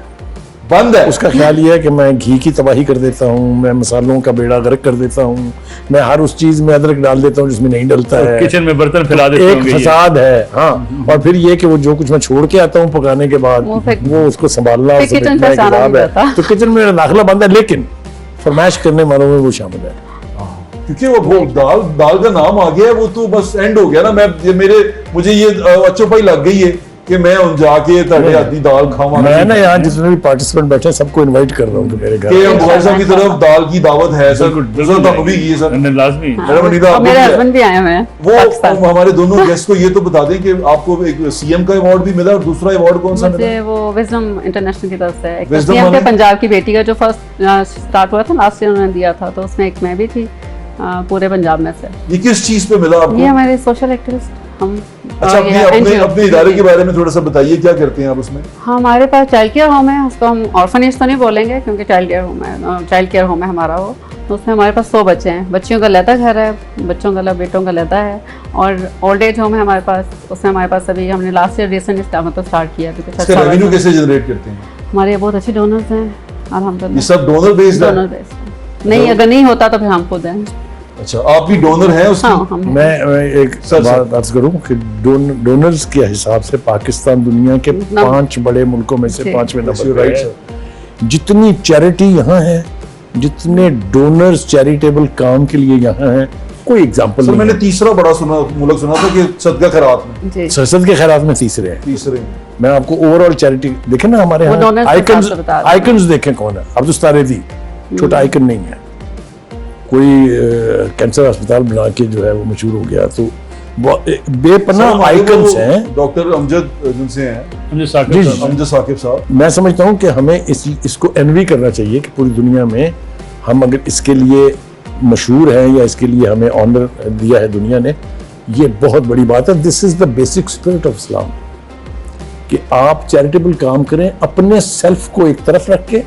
Speaker 1: बंद है
Speaker 3: उसका ख्याल ये है कि मैं घी की तबाही कर देता हूँ, मैं मसालों का बेड़ा गर्क कर देता हूँ, मैं हर उस चीज में अदरक डाल देता हूँ जिसमें नहीं डलता है।
Speaker 2: किचन में बर्तन फैला देते
Speaker 3: एक
Speaker 2: होंगे ये।
Speaker 3: फसाद है, हाँ। और फिर ये कि वो जो कुछ मैं छोड़ के आता हूँ पकाने के बाद
Speaker 4: वो फिर-
Speaker 3: वो उसको संभालना और
Speaker 4: फिर किचन
Speaker 3: समेटना एक
Speaker 4: फैसाना
Speaker 3: हिसाब
Speaker 4: नहीं
Speaker 3: है।
Speaker 4: रहता।
Speaker 3: तो किचन में मेरा दाखिला बंद है, लेकिन फरमाइश करने वालों में वो शामिल है।
Speaker 1: क्योंकि वो दाल का नाम आ गया है वो तो बस एंड हो गया ना मैं मुझे ये अच्छोपाई लग गई है कि मैं उन जाके ਤੁਹਾਡੇ ਹੱਥ ਦੀ दाल खावा
Speaker 3: मैं ना यहाँ जितने भी पार्टिसिपेंट बैठे हैं सबको इनवाइट कर रहा हूँ कि मेरे घर
Speaker 1: कि बुखारी साहब की तरफ दाल की दावत है सर
Speaker 2: बिल्कुल,
Speaker 1: बिल्कुल तो भी की है सर
Speaker 2: मैंने लाजमी
Speaker 1: मैडम अनीता
Speaker 4: और मेरे
Speaker 1: आपको भी है।
Speaker 4: हस्बैंड भी आए हुए हैं
Speaker 1: वो
Speaker 4: पाकिस्तान।
Speaker 1: हमारे दोनों गेस्ट को ये तो बता दें कि आपको एक सीएम का अवार्ड भी मिला और दूसरा अवार्ड कौन सा मिला
Speaker 4: मुझे वो विजडम इंटरनेशनल की तरफ से एक
Speaker 1: Wisdom
Speaker 4: सीएम के
Speaker 1: वाले?
Speaker 4: पंजाब की बेटी का जो फर्स्ट स्टार्ट हुआ था लास्ट ईयर उन्होंने दिया था, तो उसमें एक मैं भी थी पूरे पंजाब में से।
Speaker 1: ये किस चीज पे मिला
Speaker 4: ये
Speaker 1: आपको
Speaker 4: हमारे सोशल एक्टिविस्ट हम
Speaker 1: अच्छा
Speaker 4: ये
Speaker 1: अपने
Speaker 4: NGO
Speaker 1: अपने इदारे के बारे में थोड़ा सा बताइए क्या करते हैं आप उसमें
Speaker 4: हमारे पास चाइल्ड केयर होम है, उसको हम ऑर्फनेज तो नहीं बोलेंगे क्योंकि चाइल्ड केयर होम है, चाइल्ड केयर होम है हमारा वो। तो उसमें हमारे पास 100 बच्चे हैं, बच्चियों का लहदा घर है, बच्चों का बेटों का लहदा है, और ओल्ड एज होम है हमारे पास। उसमें हमारे पास अभी हमने लास्ट ईयर रिसेंट मतलब स्टार्ट किया क्योंकि
Speaker 1: इसका रेवेन्यू कैसे जनरेट करते हैं
Speaker 4: हमारे बहुत अच्छे डोनर्स हैं
Speaker 1: ये
Speaker 4: अल्हम्दुलिल्लाह।
Speaker 1: सब डोनर बेस्ड
Speaker 4: डोनर
Speaker 1: है
Speaker 4: बेस्ड नहीं, अगर नहीं होता तो फिर हम खुद हैं।
Speaker 1: अच्छा आप भी डोनर हैं उसकी
Speaker 4: हाँ हम हैं।
Speaker 3: मैं एक
Speaker 1: सर,
Speaker 3: बात अर्ज करूं कि डोनर्स के हिसाब से पाकिस्तान दुनिया के 5 बड़े मुल्कों में से
Speaker 4: जी।
Speaker 3: 5वें
Speaker 1: Yes,
Speaker 3: नंबर
Speaker 1: you're
Speaker 3: पे
Speaker 1: right,
Speaker 3: है।
Speaker 1: sir.
Speaker 3: जितनी चैरिटी यहाँ है, जितने डोनर्स चैरिटेबल काम के लिए यहाँ हैं, कोई एग्जांपल
Speaker 1: सर
Speaker 3: नहीं
Speaker 1: मैंने
Speaker 3: है।
Speaker 1: तीसरा बड़ा मुल्क सुना था कि सदका खैरात में
Speaker 4: जी
Speaker 3: संसद के खैरात में तीसरे हैं।
Speaker 1: तीसरे में
Speaker 3: मैं आपको ओवरऑल चैरिटी देखे ना हमारे
Speaker 4: वो
Speaker 3: यहाँ
Speaker 4: donors के
Speaker 3: आइकन्स
Speaker 4: हिसाब से बता रहे हैं।
Speaker 3: आइकन्स देखें कौन है। अब तो स्टारेदी छोटा आइकन नहीं है, कोई कैंसर अस्पताल बना के जो है वो मशहूर हो गया। तो बेपनाह आइकन्स हैं।
Speaker 1: डॉक्टर अमजद जिनसे हैं
Speaker 2: मुझे साकिब
Speaker 3: जी,
Speaker 2: साहब
Speaker 1: अमजद साकिब साहब
Speaker 3: मैं समझता हूँ कि हमें इसको एनवी करना चाहिए कि पूरी दुनिया में हम अगर इसके लिए मशहूर हैं या इसके लिए हमें ऑनर दिया है दुनिया ने, ये बहुत बड़ी बात है। This is the basic spirit of Islam कि आप चैरिटेबल काम करें अपने सेल्फ को एक तरफ रख के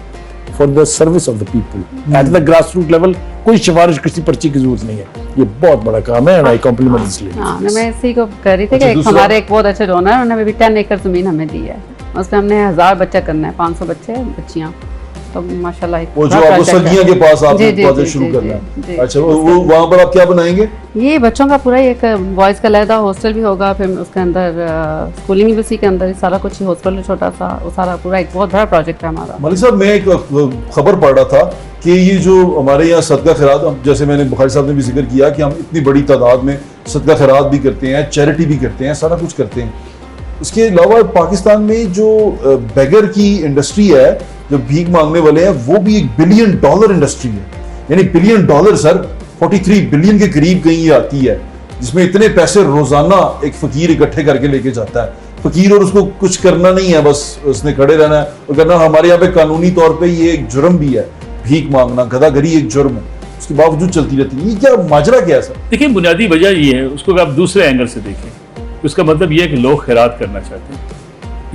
Speaker 3: for the service of the people at the grass root level. कोई सिफारिश किसी पर्ची की जरूरत नहीं है, ये बहुत बड़ा काम है and I compliment this lady.
Speaker 4: हाँ मैं इसी को कह रही थी कि
Speaker 1: अच्छा,
Speaker 4: एक
Speaker 1: दूसरा?
Speaker 4: हमारे एक बहुत अच्छे डोनर उन्होंने भी 10 एकड़ जमीन हमें दी है, उसमें हमने 1000 बच्चा करना है, 500 बच्चे बच्चियाँ, तो माशाल्लाह एक
Speaker 1: वो जो
Speaker 4: बड़ा
Speaker 1: आपको
Speaker 4: project है।
Speaker 1: सगिया के पास आपने
Speaker 4: जी, जी,
Speaker 1: प्रोजेक्ट
Speaker 4: जी,
Speaker 1: शुरू
Speaker 4: जी,
Speaker 1: करना
Speaker 4: जी,
Speaker 1: है
Speaker 4: जी।
Speaker 1: अच्छा वो वहाँ पर आप क्या बनाएंगे
Speaker 4: ये बच्चों का पूरा एक बॉयज़ का लहदा हॉस्टल भी होगा, फिर उसके अंदर स्कूलिंग भी उसी के अंदर, सारा कुछ ही हॉस्टल है छोटा सा, वो सारा पूरा एक बहुत बड़ा प्रोजेक्ट है हमारा।
Speaker 1: मलिक साहब मैं एक खबर पढ़ रहा था कि ये जो हमारे यहाँ सदका खैरात, अब जैसे मैंने बुखारी साहब ने भी जिक्र किया कि हम इतनी बड़ी तादाद में सदका खैरात भी करते हैं, चैरिटी भी करते हैं, सारा कुछ करते हैं। इसके अलावा पाकिस्तान में जो बेगर की इंडस्ट्री है, जो भीख मांगने वाले हैं, वो भी $1 बिलियन इंडस्ट्री है। यानी $1 बिलियन सर 43 बिलियन के करीब कहीं ये आती है, जिसमें इतने पैसे रोजाना एक फकीर इकट्ठे करके लेके जाता है। फकीर और उसको कुछ करना नहीं है, बस उसने खड़े रहना है और करना। हमारे यहाँ पे कानूनी तौर पे ये एक जुर्म भी है, भीख मांगना, गदागरी एक जुर्म है, उसके बावजूद चलती रहती है। ये क्या माजरा क्या है सर?
Speaker 2: देखिए बुनियादी वजह ये है, उसको आप दूसरे एंगल से देखें, उसका मतलब ये है कि लोग खैरात करना चाहते हैं।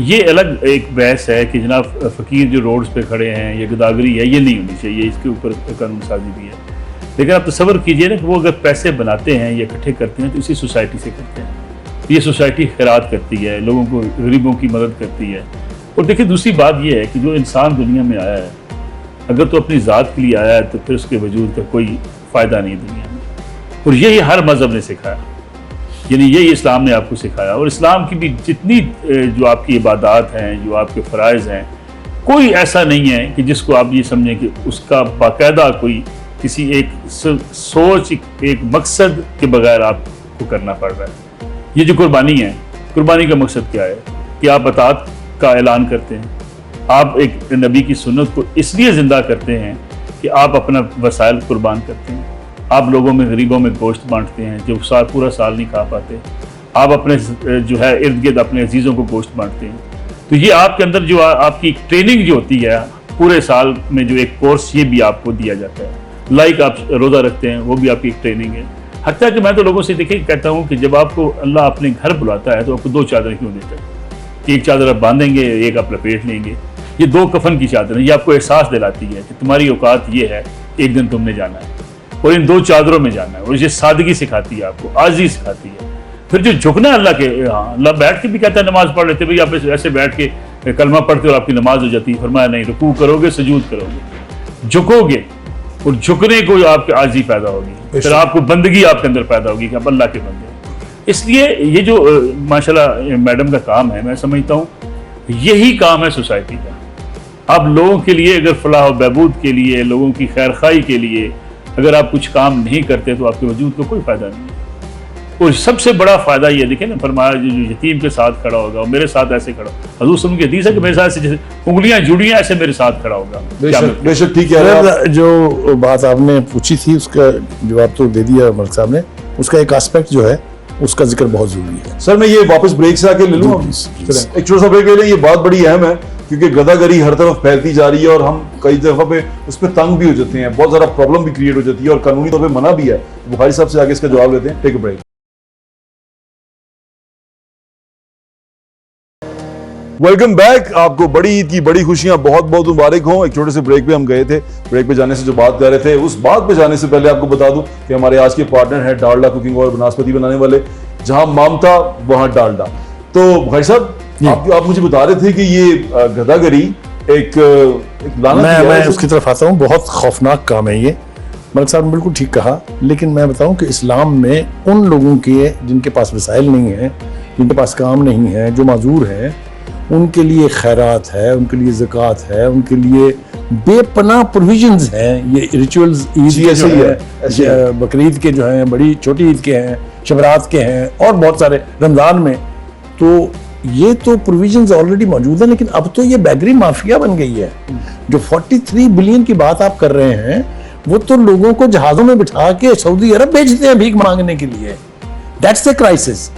Speaker 2: ये अलग एक बहस है कि जनाब फ़कीर जो रोड्स पे खड़े हैं, ये गदागरी है, ये नहीं होनी चाहिए, इसके ऊपर कानून साजी भी है। लेकिन आप तसव्वुर कीजिए ना कि वो अगर पैसे बनाते हैं या इकट्ठे करते हैं तो इसी सोसाइटी से करते हैं। ये सोसाइटी खैरात करती है, लोगों को, गरीबों की मदद करती है। और देखिए दूसरी बात ये है कि जो इंसान दुनिया में आया है, अगर तो अपनी ज़ात के लिए आया है तो फिर उसके वजूद का कोई फ़ायदा नहीं दुनिया में। और यही हर मज़हब ने सिखाया, यानी यही इस्लाम ने आपको सिखाया। और इस्लाम की भी जितनी जो आपकी इबादत हैं, जो आपके फ़राइज़ हैं, कोई ऐसा नहीं है कि जिसको आप ये समझें कि उसका बाकायदा कोई किसी एक सोच, एक मकसद के बगैर आपको करना पड़ रहा है। ये जो कुर्बानी है, कुर्बानी का मकसद क्या है कि आप अतात का ऐलान करते हैं, आप एक नबी की सुन्नत को इसलिए ज़िंदा करते हैं कि आप अपना वसाइल कुर्बान करते हैं, आप लोगों में, गरीबों में गोश्त बांटते हैं जो पूरा साल नहीं खा पाते, आप अपने जो है इर्द गिर्द अपने अजीज़ों को गोश्त बांटते हैं। तो ये आपके अंदर जो आपकी ट्रेनिंग जो होती है पूरे साल में, जो एक कोर्स ये भी आपको दिया जाता है। लाइक आप रोज़ा रखते हैं, वो भी आपकी एक ट्रेनिंग है। हत्या कि मैं तो लोगों से देखिए कहता हूँ कि जब आपको अल्लाह अपने घर बुलाता है तो आपको 2 चादर क्यों देता है? एक चादर आप बांधेंगे, एक आप लपेट लेंगे। ये 2 कफन की चादर है, ये आपको एहसास दिलाती है कि तुम्हारी औकात ये है, एक दिन तुमने जाना है और इन 2 चादरों में जाना है। और ये सादगी सिखाती है आपको, आजी सिखाती है। फिर जो झुकना अल्लाह के, हाँ अल्लाह बैठ के भी कहता है नमाज पढ़ लेते भाई, आप ऐसे बैठ के कलमा पढ़ते हो और आपकी नमाज हो जाती है। फरमाया नहीं, रुकू करोगे, सजूद करोगे, झुकोगे और झुकने को आपके आजी पैदा होगी, फिर आपको बंदगी आपके अंदर पैदा होगी कि आप अल्लाह के बंदे हो। इसलिए ये जो माशाल्लाह मैडम का काम है, मैं समझता हूँ यही काम है सोसाइटी का। आप लोगों के लिए अगर फलाह बहबूद के लिए, लोगों की खैर खाई के लिए अगर आप कुछ काम नहीं करते तो आपके वजूद का कोई फायदा नहीं है। और सबसे बड़ा फायदा ये देखें ना, फरमाया जो यतीम के साथ खड़ा होगा और मेरे साथ ऐसे खड़ा, हजूर सुन के हदीस है कि मेरे साथ से जैसे उंगलियां जुड़ी हैं ऐसे मेरे साथ खड़ा होगा।
Speaker 1: बेशक ठीक है।
Speaker 3: जो बात आपने पूछी थी उसका जवाब तो दे दिया मलिक साहब ने। उसका एक एस्पेक्ट जो है उसका जिक्र बहुत जरूरी है।
Speaker 1: सर मैं ये वापस ब्रेक से आके ले लूँ, एक छोटा सा ब्रेक ले लें। ये बात बड़ी अहम है क्योंकि गदागरी हर तरफ फैलती जा रही है और हम कई दफा पे उस पर तंग भी हो जाते हैं, बहुत ज्यादा प्रॉब्लम भी क्रिएट हो जाती है और कानूनी तौर पे मना भी है। बुखारी साहब से आगे इसका जवाब लेते हैं। Take a break. Welcome back. आपको बड़ी ईद की बड़ी खुशियां बहुत बहुत मुबारक हों। एक छोटे से ब्रेक पे हम गए थे, ब्रेक पे जाने से जो बात कर रहे थे उस बात पे जाने से पहले आपको बता दूं कि हमारे आज के पार्टनर है डालडा कुकिंग और बनास्पति बनाने वाले, जहां मामता वहां डालडा। तो भाई साहब आप मुझे बता रहे थे कि ये गदागरी एक लानत है।
Speaker 3: मैं उसकी तरफ आता हूँ। बहुत खौफनाक काम है ये, मलिक साहब ने बिल्कुल ठीक कहा। लेकिन मैं बताऊं कि इस्लाम में उन लोगों के जिनके पास वसाइल नहीं है, जिनके पास काम नहीं है, जो माजूर है, उनके लिए खैरात है, उनके लिए ज़कात है, उनके लिए बेपनाह प्रोविजंस हैं। ये रिचुअल्स ईद के जो है, बकरीद के जो हैं, बड़ी छोटी ईद के हैं, शबरात के हैं और बहुत सारे रमज़ान में, तो ये तो प्रोविजंस ऑलरेडी मौजूद है। लेकिन अब तो ये बैगरी माफिया बन गई है। जो 43 बिलियन की बात आप कर रहे हैं वो तो लोगों को जहाजों में बिठा के सऊदी अरब भेजते हैं भीख मांगने के लिए। That's the crisis.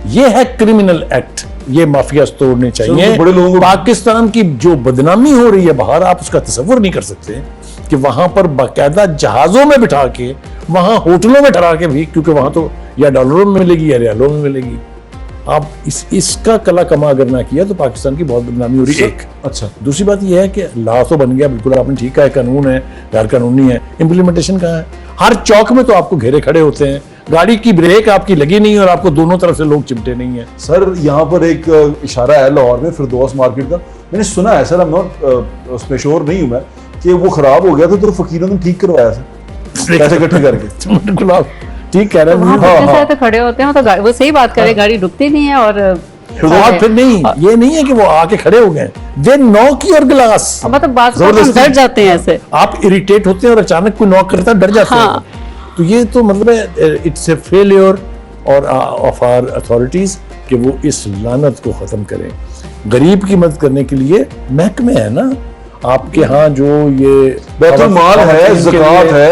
Speaker 3: ये है क्रिमिनल एक्ट। ये माफिया तोड़ने चाहिए।
Speaker 1: बड़े लोगों को
Speaker 3: पाकिस्तान की जो बदनामी हो रही है बाहर, आप उसका तसव्वुर नहीं कर सकते कि वहां पर बाकायदा जहाजों में बिठा के, वहां होटलों में ठहरा के भी, क्योंकि वहां तो या डॉलरों में मिलेगी या रियालों में मिलेगी। आप इसका कला कमा अगर ना किया तो पाकिस्तान की बहुत बदनामी हो रही है। एक
Speaker 1: अच्छा,
Speaker 3: दूसरी बात यह है कि लॉ तो बन गया, बिल्कुल आपने ठीक कहा, कानून है, गैर कानूनी है, इम्प्लीमेंटेशन कहाँ है? हर चौक में तो आपको घेरे खड़े होते हैं, गाड़ी की ब्रेक आपकी लगी नहीं और आपको दोनों तरफ से लोग चिमटे नहीं है।
Speaker 1: सर यहाँ पर एक इशारा है लाहौर में फिरदौस मार्केट का, मैंने सुना है सर, उसमें श्योर नहीं हूँ मैं, कि वो खराब हो गया था तो फकीरों ने ठीक करवाया सर पैसे इकट्ठे करके।
Speaker 3: बिल्कुल आप ठीक कह रहे हैं।
Speaker 4: हाँ, तो खड़े होते हैं तो वो सही बात करे, गाड़ी रुकती नहीं है। और
Speaker 3: फिर नहीं, ये नहीं है कि वो आके खड़े हो गए, दे नॉक योर ग्लास।
Speaker 4: मतलब बात डर जाते हैं ऐसे,
Speaker 3: आप इरिटेट होते हैं और अचानक कोई नॉक करता है, डर जाते हैं। तो ये तो मतलब है इट्स ए फेलियर और ऑफ आवर अथॉरिटीज कि वो इस लानत को खत्म करें। गरीब की मदद करने के लिए महकमे है ना आपके यहाँ, जो ये
Speaker 1: बैतुल माल है, ज़कात है,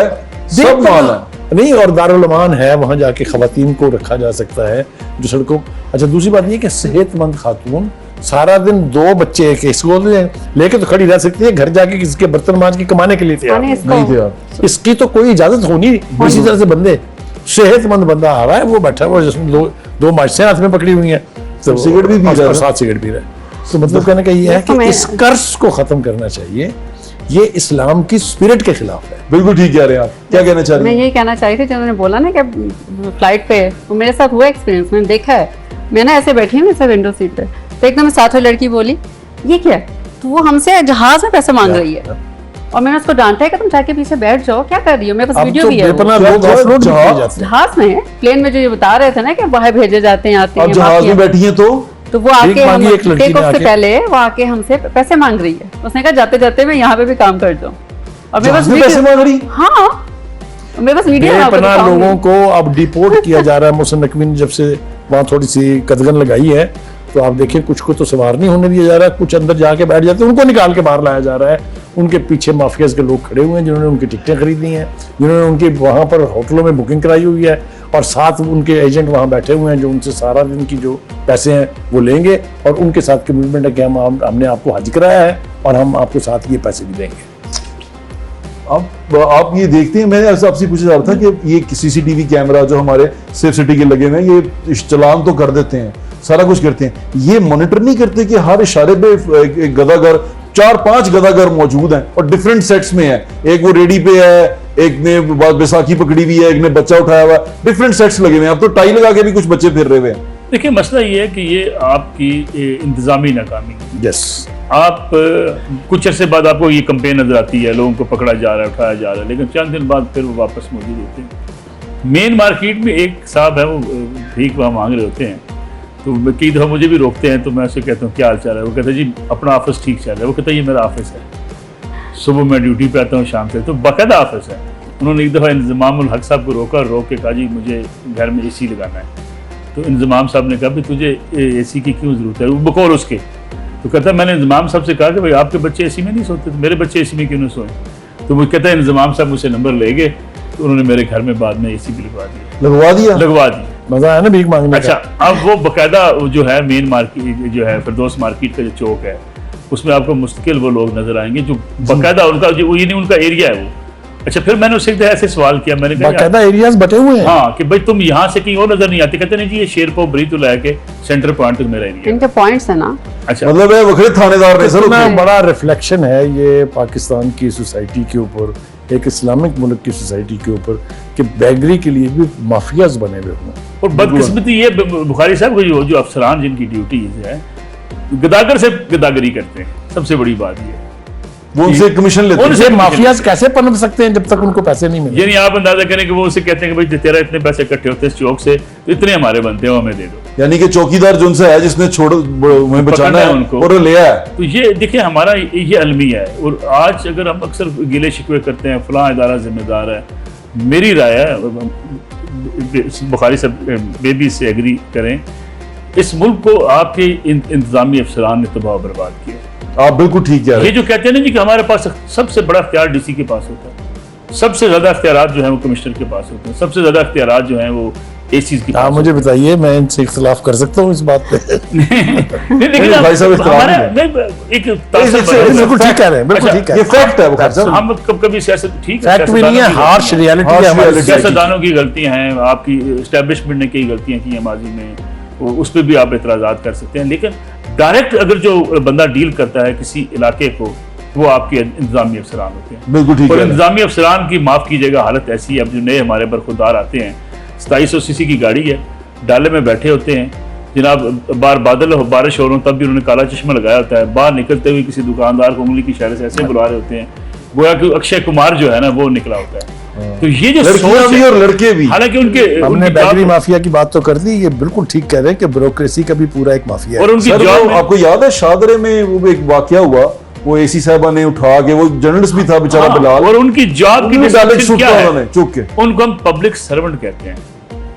Speaker 1: सब माल है
Speaker 3: नहीं, और दारुल अमान है, वहां जाके खवातीन को रखा जा सकता है जो सड़कों। अच्छा, दूसरी बात ये कि सेहतमंद खातून सारा दिन 2 बच्चे एक स्कूल लेके तो खड़ी रह सकती है, घर जाके किसके बर्तन मांज के कमाने के लिए तैयार नहीं थे। इसकी तो कोई इजाजत होनी। इसी तरह से बंदे, सेहतमंद बंदा आ रहा है, वो बैठा हुआ जिसमें 2 माचियां हाथ में पकड़ी हुई हैं, तो
Speaker 1: सिगरेट भी पी रहा है,
Speaker 3: साथ सिगरेट पी रहा है। तो मतलब कहने का ये है कि इस कर्ज को खत्म करना चाहिए। ये इस्लाम की स्पिरिट के खिलाफ है।
Speaker 1: बिल्कुल ठीक कह रहे हैं आप। क्या कहना चाह रहे हैं?
Speaker 4: मैं यही कहना चाह रही थी, जब मैंने बोला ना कि फ्लाइट पे, वो मेरे साथ हुआ एक्सपीरियंस, मैंने देखा है। मैं ना ऐसे बैठी हूँ विंडो सीट पे, तो एकदम साथ वाली लड़की बोली ये क्या है, तो वो हमसे जहाज में पैसे मांग रही है। और मैंने उसको डांटा है कि तुम जाके पीछे बैठ जाओ, क्या कर रही हो, मेरे पास वीडियो भी है। जहाज में, प्लेन में जो ये बता रहे थे ना कि बाहर भेजे जाते हैं, आते हैं,
Speaker 1: जहाज में बैठी है
Speaker 4: तो वो आके टेक ऑफ से पहले वो आके हमसे पैसे मांग रही है। उसने कहा जाते जाते मैं यहाँ पे भी काम कर जाऊँ, और मेरे पास
Speaker 1: पैसे मांग रही।
Speaker 4: हाँ, मेरे पास वीडियो है।
Speaker 3: बेपनाह लोगों को अब डिपोर्ट किया जा रहा है। मोहसिन नकवी ने जब से वहाँ थोड़ी सी कदगन लगाई है, तो आप देखिए कुछ को तो सवार नहीं होने दिया जा रहा है, कुछ अंदर जाके बैठ जाते हैं, उनको निकाल के बाहर लाया जा रहा है। उनके पीछे माफियाज के लोग खड़े हुए हैं जिन्होंने उनकी टिकटें खरीदी हैं, जिन्होंने उनकी वहाँ पर होटलों में बुकिंग कराई हुई है, और साथ उनके एजेंट वहाँ बैठे हुए हैं जो उनसे सारा दिन की जो पैसे हैं वो लेंगे, और उनके साथ कमिटमेंट है कि हमने आपको हज कराया है और हम आपको साथ ये पैसे भी देंगे।
Speaker 1: अब आप ये देखते हैं, मैंने आपसे पूछा जा रहा था कि ये सीसीटीवी कैमरा जो हमारे सेफ सिटी के लगे हुए हैं, ये चालान तो कर देते हैं, सारा कुछ करते हैं, ये मॉनिटर नहीं करते कि हर इशारे पे एक गदागर, 4-5 गदागर मौजूद हैं और डिफरेंट सेट्स में है, एक वो रेडी पे है, एक ने बैसाखी पकड़ी हुई है, एक ने बच्चा उठाया हुआ, डिफरेंट सेट्स लगे हुए हैं। अब तो टाई लगा के भी कुछ बच्चे फिर रहे हुए हैं।
Speaker 2: देखिए मसला ये है कि ये आपकी इंतजामी नाकामी है।
Speaker 3: यस,
Speaker 2: आप कुछ अरसे बाद आपको ये कंपेन नजर आती है, लोगों को पकड़ा जा रहा है, उठाया जा रहा है, लेकिन चंद दिन बाद फिर वो वापस मौजूद होते हैं। मेन मार्केट में एक साहब है, वो भीख वहाँ मांग रहे होते हैं, तो कई दफ़ा मुझे भी रोकते हैं, तो मैं उससे कहता हूँ क्या हाल चाल है, वो कहता है जी अपना ऑफिस ठीक चल रहा है। वो कहता है ये मेरा ऑफिस है, सुबह मैं ड्यूटी पे आता हूँ, शाम से, तो बाकायदा ऑफिस है। उन्होंने एक दफ़ा इंतज़ामुल हक साहब को रोक के कहा जी मुझे घर में AC लगाना है। तो इंतज़ाम साहब ने कहा भी तुझे AC की क्यों ज़रूरत है, वो बकौल उसके। तो कहता है मैंने इंतज़ाम साहब से कहा कि भाई आपके बच्चे AC में नहीं सोते, तो मेरे बच्चे AC में क्यों नहीं सोए। तो वो कहता है इंतज़ाम साहब मुझसे नंबर ले गए, तो उन्होंने मेरे घर में बाद में AC भी लगवा दिया।
Speaker 3: मजा है ना भीख मांगने
Speaker 2: अच्छा, अब वो बाकायदा जो है मेन मार्केट जो है फिरदौस मार्केट का जो चौक है, उसमें आपको मुस्तकिल वो लोग नजर आएंगे जो बाकायदा उनका जो ये नहीं उनका एरिया है वो। अच्छा, फिर मैंने उससे ऐसे सवाल किया, मैंने कहा
Speaker 3: बाकायदा एरियाज बटे हुए हैं।
Speaker 2: हाँ कि भाई तुम यहाँ से कहीं और नजर नहीं आते। कहते नहीं जी ये शेरपो बरी तो लाके सेंटर पॉइंट तक मेरा एरिया।
Speaker 4: इनके पॉइंट्स है ना।
Speaker 2: अच्छा,
Speaker 1: मतलब है वखरे थानेदार ने सर
Speaker 3: इतना बड़ा रिफ्लेक्शन है ये पाकिस्तान की सोसाइटी के ऊपर, एक इस्लामिक मुल्क की सोसाइटी के ऊपर, कि बैगरी के लिए भी माफियाज बने हुए हैं।
Speaker 2: और बदकिस्मती ये बुखारी साहब को जो अफसरान जिनकी ड्यूटीज है गदागर से गदागरी करते हैं, सबसे बड़ी बात ये
Speaker 1: वो उनसे कमीशन लेते हैं।
Speaker 3: ये माफियाज कैसे पनप सकते हैं जब तक उनको पैसे नहीं मिले?
Speaker 2: यानी आप अंदाजा करें कि वो उसे कहते हैं कि भाई तेरा इतने पैसे इकट्ठे होते हैं इस चौक से, तो इतने हमारे बनते हैं, हमें दे दो।
Speaker 1: यानी कि चौकीदार जो उनसे है जिसने छोड़ हमें बचाना है
Speaker 2: उनको
Speaker 1: और लिया है।
Speaker 2: तो ये देखिए हमारा ये अलमिया है। और आज अगर हम अक्सर गिले शिकवे करते हैं फलां इदारा जिम्मेदार है, मेरी राय है बुखारी साहब बेबी से एग्री करें, इस मुल्क को आपके इंतजामी अफसरान ने तबाह बर्बाद किया।
Speaker 1: आप बिल्कुल ठीक कह रहे हैं।
Speaker 2: ये जो कहते हैं ना जी कि हमारे पास सबसे बड़ा इख्तियार DC के पास होता है, सबसे ज्यादा इख्तियारात जो है वो कमिश्नर के पास होते हैं, सबसे ज्यादा इख्तियारात जो हैं वो ACs के पास।
Speaker 3: मुझे बताइए, मैं इनसे इख्तिलाफ कर सकता हूँ इस बात पे?
Speaker 2: लेकिन
Speaker 1: भाई साहब
Speaker 2: हमारा
Speaker 1: बिल्कुल
Speaker 3: ठीक कह रहे हैं, बिल्कुल ठीक कह रहे
Speaker 1: ये फैक्ट है बुखारी साहब।
Speaker 2: हम कभी सियासत ठीक
Speaker 3: हैं। फैक्ट भी नहीं है, हार्श रियलिटी है हमारी।
Speaker 2: सियासतदानों की गलतियां हैं, आपकी एस्टेब्लिशमेंट ने कई गलतियां की हैं माजी में, उस पर भी आप एतराज़ात कर सकते हैं। लेकिन डायरेक्ट अगर जो बंदा डील करता है किसी इलाके को, वो आपके इंतजामी अफसरान होते हैं।
Speaker 1: बिल्कुल ठीक
Speaker 2: और
Speaker 1: है।
Speaker 2: इंतजामी अफसरान की माफ़ कीजिएगा हालत ऐसी है, अब जो नए हमारे बरखुरदार आते हैं, 2700 CC की गाड़ी है, डाले में बैठे होते हैं जनाब, बादल हो बारिश हो रहा हो तब भी उन्होंने काला चश्मा लगाया होता है, बाहर निकलते हुए किसी दुकानदार को उंगली की इशारे से ऐसे बुला रहे होते हैं गोया कि अक्षय कुमार जो है ना वो निकला होता है। तो ये जो
Speaker 1: लड़कियां भी और लड़के भी,
Speaker 2: हालांकि
Speaker 3: हमने बैगरी माफिया की बात तो कर दी, ये बिल्कुल ठीक कह रहे हैं कि ब्यूरोक्रेसी का भी पूरा एक माफिया है।
Speaker 2: और उनकी जॉब
Speaker 1: आपको याद है शादरे में वो एक वाकया हुआ, वो AC साहबा ने उठा के, वो जर्नलिस्ट भी था बेचारा बिलाल,
Speaker 2: और उनकी जॉब की
Speaker 1: डायरेक्ट
Speaker 2: क्या है,
Speaker 1: उन्होंने चुप के।
Speaker 2: उनको हम पब्लिक सर्वेंट कहते हैं।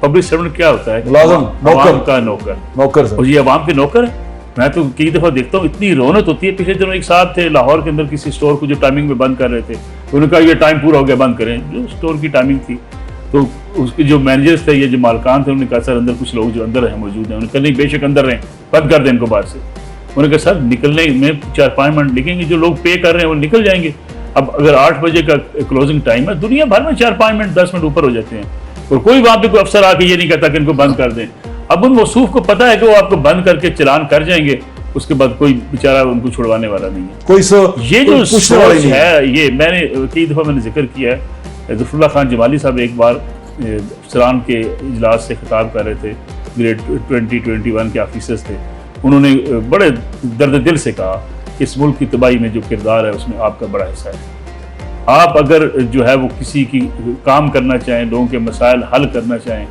Speaker 2: पब्लिक सर्वेंट क्या होता है?
Speaker 1: मुलाजिम,
Speaker 2: अवाम का नौकर।
Speaker 1: नौकर सर।
Speaker 2: और ये अवाम के नौकर है। मैं तो कई दफा देखता हूँ इतनी रौनक होती है। पिछले दिनों एक साहब थे लाहौर के अंदर किसी स्टोर को जो टाइमिंग में बंद कर रहे थे, उन्होंने कहा ये टाइम पूरा हो गया बंद करें, जो स्टोर की टाइमिंग थी। तो उसके जो मैनेजर्स थे, ये जो मालकान थे, उन्होंने कहा सर अंदर कुछ लोग जो अंदर है मौजूद हैं। उन्होंने कहा नहीं बेशक अंदर रहें, बंद कर दें इनको बाहर से। उन्होंने कहा सर निकलने में 4-5 मिनट लिखेंगे, जो लोग पे कर रहे हैं वो निकल जाएंगे। अब अगर 8 बजे का क्लोजिंग टाइम है, दुनिया भर में 4-5 मिनट 10 मिनट ऊपर हो जाते हैं, और कोई वहां पे कोई अफसर आके ये नहीं कहता कि इनको बंद कर दें। अब उन मौसूफ को पता है कि वो आपको बंद करके चलान कर जाएंगे, उसके बाद कोई बेचारा उनको छुड़वाने वाला नहीं है।
Speaker 1: कोई
Speaker 2: ये जो सोच है, ये मैंने कई दफा मैंने जिक्र किया है। ज़फ़रुल्लाह खान जमाली साहब एक बार अफसरान के इजलास से खिताब कर रहे थे, ग्रेड 2021 के ऑफिसर्स थे। उन्होंने बड़े दर्द दिल से कहा कि इस मुल्क की तबाही में जो किरदार है उसमें आपका बड़ा हिस्सा है। आप अगर जो है वो किसी की काम करना चाहें, लोगों के मसाइल हल करना चाहें,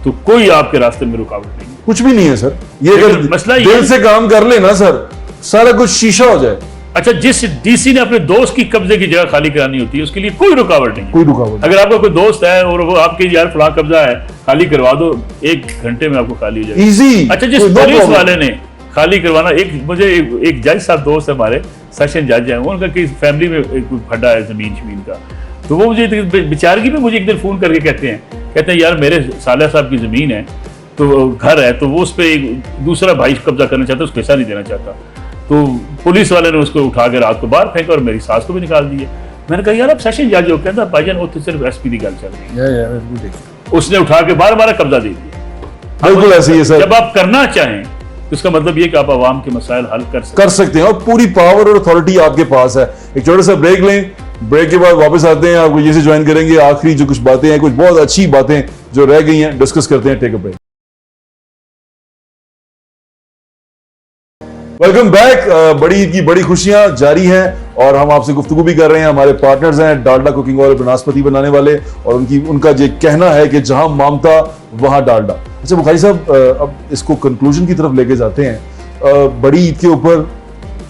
Speaker 2: तो कोई आपके रास्ते में रुकावट नहीं।
Speaker 1: कुछ भी नहीं है सर, ये अगर
Speaker 2: मसला
Speaker 1: दिल से काम कर लेना सर, सारा कुछ शीशा हो जाए।
Speaker 2: अच्छा, जिस DC ने अपने दोस्त की कब्जे की जगह खाली करानी होती है, उसके लिए कोई रुकावट नहीं है।
Speaker 1: कोई रुकावट।
Speaker 2: अगर आपका कोई दोस्त है और वो आपके यार फलां कब्जा है, खाली करवा दो, 1 घंटे में आपको खाली हो जाएगा।
Speaker 1: इजी।
Speaker 2: अच्छा, जिस पुलिस वाले ने खाली करवाना, मुझे एक जज साहब दोस्त है हमारे, सेशन जज है, उनका कि फैमिली में एक फटा है जमीन का, तो वो मुझे बेचारगी में मुझे एक दिन फोन करके कहते हैं यार मेरे साला साहब की जमीन है, तो घर है, तो वो उस पर एक दूसरा भाई कब्जा करना चाहता है, उसको पैसा नहीं देना चाहता, तो पुलिस वाले ने उसको उठा के रात को बाहर फेंका और मेरी सास को भी निकाल दिया। मैंने कहा यार आप सेशन जज हो, कहता भाईजान वो तो सिर्फ एसपी की गल चल रही है।
Speaker 3: बिल्कुल देखिए,
Speaker 2: उसने उठा के बार कब्जा दे दिया।
Speaker 1: बिल्कुल ऐसे ही है सर।
Speaker 2: जब आप करना चाहें तो इसका मतलब ये कि आप आवाम के मसाइल हल कर
Speaker 1: सकते हैं और पूरी पावर और अथॉरिटी आपके पास है। एक छोटा सा ब्रेक लें, ब्रेक के बाद वापस आते हैं, आपको ये से ज्वाइन करेंगे। आखिरी जो कुछ बातें हैं, कुछ बहुत अच्छी बातें जो रह गई हैं, डिस्कस करते हैं। Take a break. Welcome back. बड़ी ईद की बड़ी खुशियां जारी हैं और हम आपसे गुफ्तगू भी कर रहे हैं। हमारे पार्टनर्स हैं डालडा कुकिंग ऑयल बनास्पति बनाने वाले, और उनका ये कहना है कि जहां मामता वहां डालडा। अच्छा बुखारी साहब, अब इसको कंक्लूजन की तरफ लेके जाते हैं। बड़ी ईद के ऊपर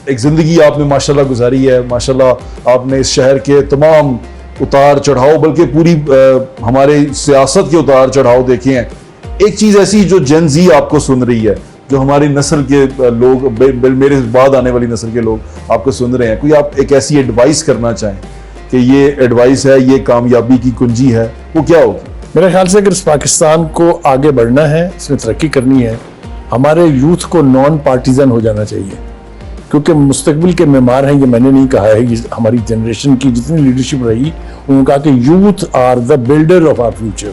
Speaker 1: एक जिंदगी आपने माशाल्लाह गुजारी है, माशाल्लाह आपने इस शहर के तमाम उतार चढ़ाव, बल्कि पूरी हमारे सियासत के उतार चढ़ाव देखे हैं। एक चीज ऐसी जो जेन जी आपको सुन रही है, जो हमारी नस्ल के लोग, मेरे बाद आने वाली नस्ल के लोग आपको सुन रहे हैं, कोई आप एक ऐसी एडवाइस करना चाहें कि ये एडवाइस है, ये कामयाबी की कुंजी है, वो क्या होगी?
Speaker 3: मेरे ख्याल से अगर इस पाकिस्तान को आगे बढ़ना है, इसमें तरक्की करनी है, हमारे यूथ को नॉन पार्टीजन हो जाना चाहिए, क्योंकि मुस्तकबिल के मेमार हैं। ये मैंने नहीं कहा है, ये हमारी जनरेशन की जितनी लीडरशिप रही, उन्होंने कहा कि youth are the builder of our future.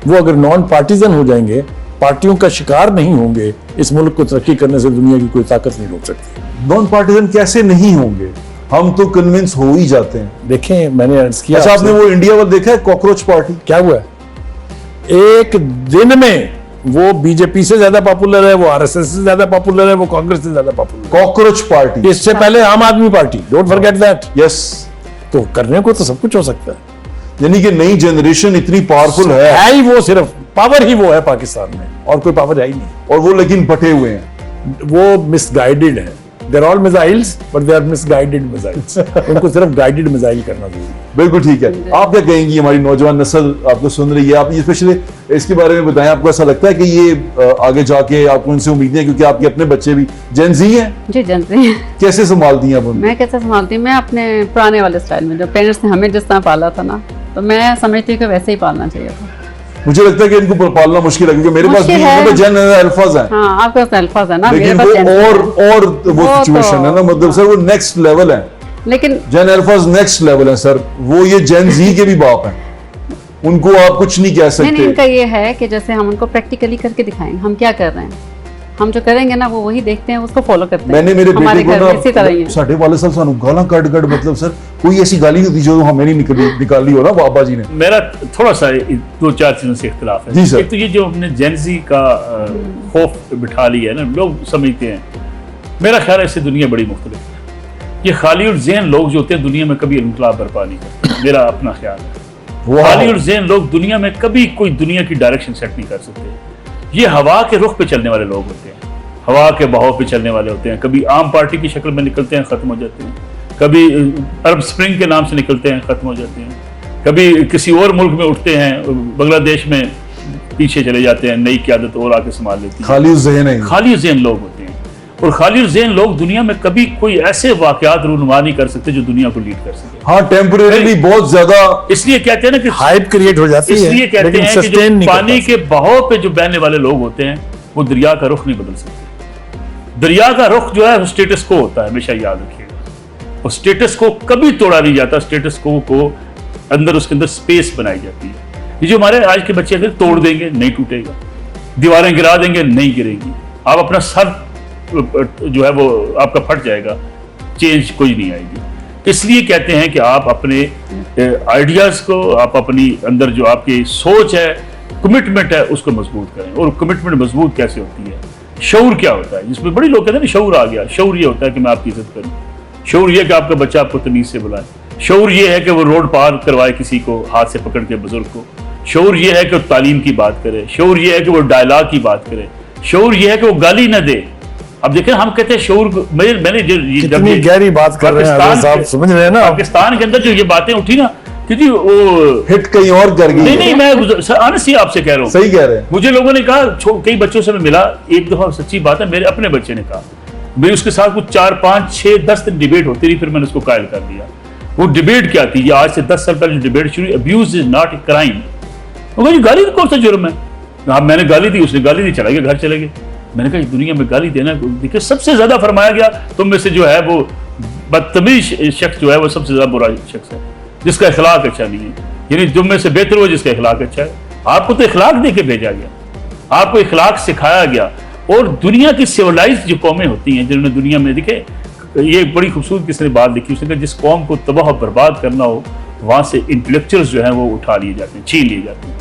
Speaker 3: वो अगर नॉन पार्टीजन हो जाएंगे, पार्टियों का शिकार नहीं होंगे, इस मुल्क को तरक्की करने से दुनिया की कोई ताकत नहीं रोक सकती।
Speaker 1: नॉन पार्टीजन कैसे नहीं होंगे? हम तो कन्विंस हो ही जाते हैं।
Speaker 3: देखें, मैंने अर्ज किया।
Speaker 1: अच्छा, आपने वो इंडिया वाला देखा है, कॉकरोच पार्टी?
Speaker 3: क्या हुआ है? एक दिन में वो बीजेपी से ज्यादा पॉपुलर है, वो आरएसएस से ज्यादा पॉपुलर है, वो कांग्रेस से ज्यादा पॉपुलर है।
Speaker 1: Cockroach party.
Speaker 3: इससे पहले आम आदमी party, don't forget that.
Speaker 1: Yes.
Speaker 3: तो करने को तो सब कुछ हो सकता है।
Speaker 1: यानी कि नई जनरेशन इतनी पावरफुल है
Speaker 3: ही वो, सिर्फ पावर ही वो है पाकिस्तान में, और कोई पावर है ही नहीं।
Speaker 1: और वो लेकिन फटे हुए हैं,
Speaker 3: वो मिसगाइडेड है। There all missiles but they are misguided missiles. उनको सिर्फ गाइडेड मिसाइल करना चाहिए।
Speaker 1: बिल्कुल ठीक है। आप क्या कहेंगी, हमारी नौजवान नस्ल आपको सुन रही है, आप स्पेशली इसके बारे में बताएं। आपको ऐसा लगता है कि ये आगे जाके आपको उनसे उम्मीदें हैं, क्योंकि आपके अपने बच्चे भी जेन जी हैं?
Speaker 4: जी जेन जी।
Speaker 1: कैसे संभालती हैं आप उनको?
Speaker 4: मैं कैसे संभालती हूँ? मैं अपने पुराने वाले स्टाइल में, जो पेरेंट्स ने हमें जिस तरह पाला था ना, तो मैं समझती हूँ कि वैसे ही पालना चाहिए था।
Speaker 1: मुझे लगता है कि इनको पालना मुश्किल है, क्योंकि मेरे पास भी जेन अल्फाज हैं।
Speaker 4: हाँ, आपके पास अल्फाज है ना,
Speaker 1: लेकिन वो सिचुएशन है ना, मतलब सर वो नेक्स्ट लेवल है।
Speaker 4: लेकिन
Speaker 1: जेन अल्फाज नेक्स्ट लेवल है सर, वो ये जेन जी के भी बाप हैं, उनको आप कुछ नहीं कह सकते।
Speaker 4: नहीं, इनका ये है कि जैसे हम उनको प्रैक्टिकली करके दिखाएंगे हम क्या कर रहे हैं, हम जो करेंगे ना वो वही देखते हैं, उसको फॉलो करते हैं।
Speaker 1: मैंने मेरे बेटे को
Speaker 4: इसी तरह ही है।
Speaker 1: साढ़े वाले साहब सानू गाला कट मतलब सर कोई ऐसी गाली नहीं होती जो हमें नहीं निकाली हो ना बाबा जी ने।
Speaker 2: मेरा थोड़ा सा 2-4 चीजों से इख्तिलाफ है।
Speaker 1: जी सर।
Speaker 2: एक तो ये जो हमने जेनजी का खौफ बिठा लिया है ना, लोग समझते हैं, मेरा ख्याल है इससे दुनिया बड़ी मुख्तलिफ है। ये खाली और ज़हन लोग जो होते हैं दुनिया में कभी इनकलाब बर्पा नहीं करते, मेरा अपना ख्याल है। खाली और ज़हन लोग दुनिया में कभी कोई दुनिया की डायरेक्शन सेट नहीं कर सकते। ये हवा के रुख पे चलने वाले लोग होते हैं, हवा के बहाव पे चलने वाले होते हैं। कभी आम पार्टी की शक्ल में निकलते हैं, खत्म हो जाते हैं, कभी अरब स्प्रिंग के नाम से निकलते हैं, खत्म हो जाते हैं, कभी किसी और मुल्क में उठते हैं, बांग्लादेश में पीछे चले जाते हैं, नई क़यादत और आके संभाल लेती है।
Speaker 1: खाली ज़हन लोग होते हैं। और खाली ज़हन लोग दुनिया में कभी कोई ऐसे वाक़यात रूनुमा नहीं कर सकते जो दुनिया को लीड कर सके। हाँ, टेम्परेरी बहुत ज्यादा,
Speaker 2: इसलिए कहते हैं ना कि
Speaker 3: हाइप क्रिएट हो जाती है।
Speaker 2: इसलिए कहते हैं कि जो पानी के बहाव पे जो बहने वाले लोग होते हैं वो दरिया का रुख नहीं बदल सकते। दरिया का रुख जो है वो स्टेटस को होता है, हमेशा याद रखिएगा। और स्टेटस को कभी तोड़ा नहीं जाता, स्टेटस को अंदर उसके अंदर स्पेस बनाई जाती है। ये जो हमारे आज के बच्चे अगर तोड़ देंगे नहीं टूटेगा, दीवारें गिरा देंगे नहीं गिरेगी, आप अपना सर जो है वो आपका फट जाएगा, चेंज कोई नहीं आएगी। इसलिए कहते हैं कि आप अपने आइडियाज को, आप अपनी अंदर जो आपकी सोच है, कमिटमेंट है, उसको मजबूत करें। और कमिटमेंट मजबूत कैसे होती है? शऊर क्या होता है, जिसमें बड़ी लोग कहते हैं ना शऊर आ गया। शऊर ये होता है कि मैं आपकी इज्जत करूं, शऊर ये कि आपका बच्चा आपको तमीज से बुलाए, शऊर ये है कि वो रोड पार करवाए किसी को हाथ से पकड़ के, बुजुर्ग को, शऊर ये है कि वो तालीम की बात करे, शऊर ये है कि वो डायलॉग की बात करे, शऊर ये है कि वो गाली न दे। अब देखें, हम कहते हैं शऊर, मैंने
Speaker 3: कितनी गहरी बात कर रहे हैं साहब, समझ रहे हैं ना?
Speaker 2: पाकिस्तान के अंदर जो ये बातें उठी ना, क्योंकि वो
Speaker 1: हिट कहीं और कर गई।
Speaker 2: नहीं, मैं ऑनेस्टली आपसे कह रहा हूँ,
Speaker 1: सही कह रहे हैं।
Speaker 2: मुझे लोगों ने कहा, कई बच्चों से मैं मिला, एक दफा सच्ची बात है, मेरे अपने बच्चे ने कहा, मेरी उसके साथ कुछ 4, 5, 6, 10 दिन डिबेट होती रही, फिर मैंने उसको कायल कर दिया। वो डिबेट क्या थी? ये आज से 10 साल पहले जो डिबेट शुरू, abuse is not a crime. वो कहा गाली कौन सा जुर्म है? हाँ, मैंने गाली दी, उसने गाली दी, चला गया, घर चले गए। मैंने कहा दुनिया में गाली देना, देखिए सबसे ज्यादा फरमाया गया तुम में से जो है वो बदतमीज शख्स जो है वो सबसे ज्यादा बुरा शख्स है। जिसका इखलाक अच्छा नहीं है। यानी तुम में से बेहतर वो जिसका इखलाक अच्छा है। आपको तो इखलाक दे के भेजा गया, आपको इखलाक सिखाया गया। और दुनिया की सिविलाइज्ड जो कौमें होती हैं, जिन्होंने दुनिया में, देखे ये बड़ी खूबसूरत किसने बात लिखी, उसने कहा जिस कौम को तबाह बर्बाद करना हो वहां से इंटेलेक्चुअल्स जो हैं वो उठा लिए जाते हैं, छीन लिए जाते हैं।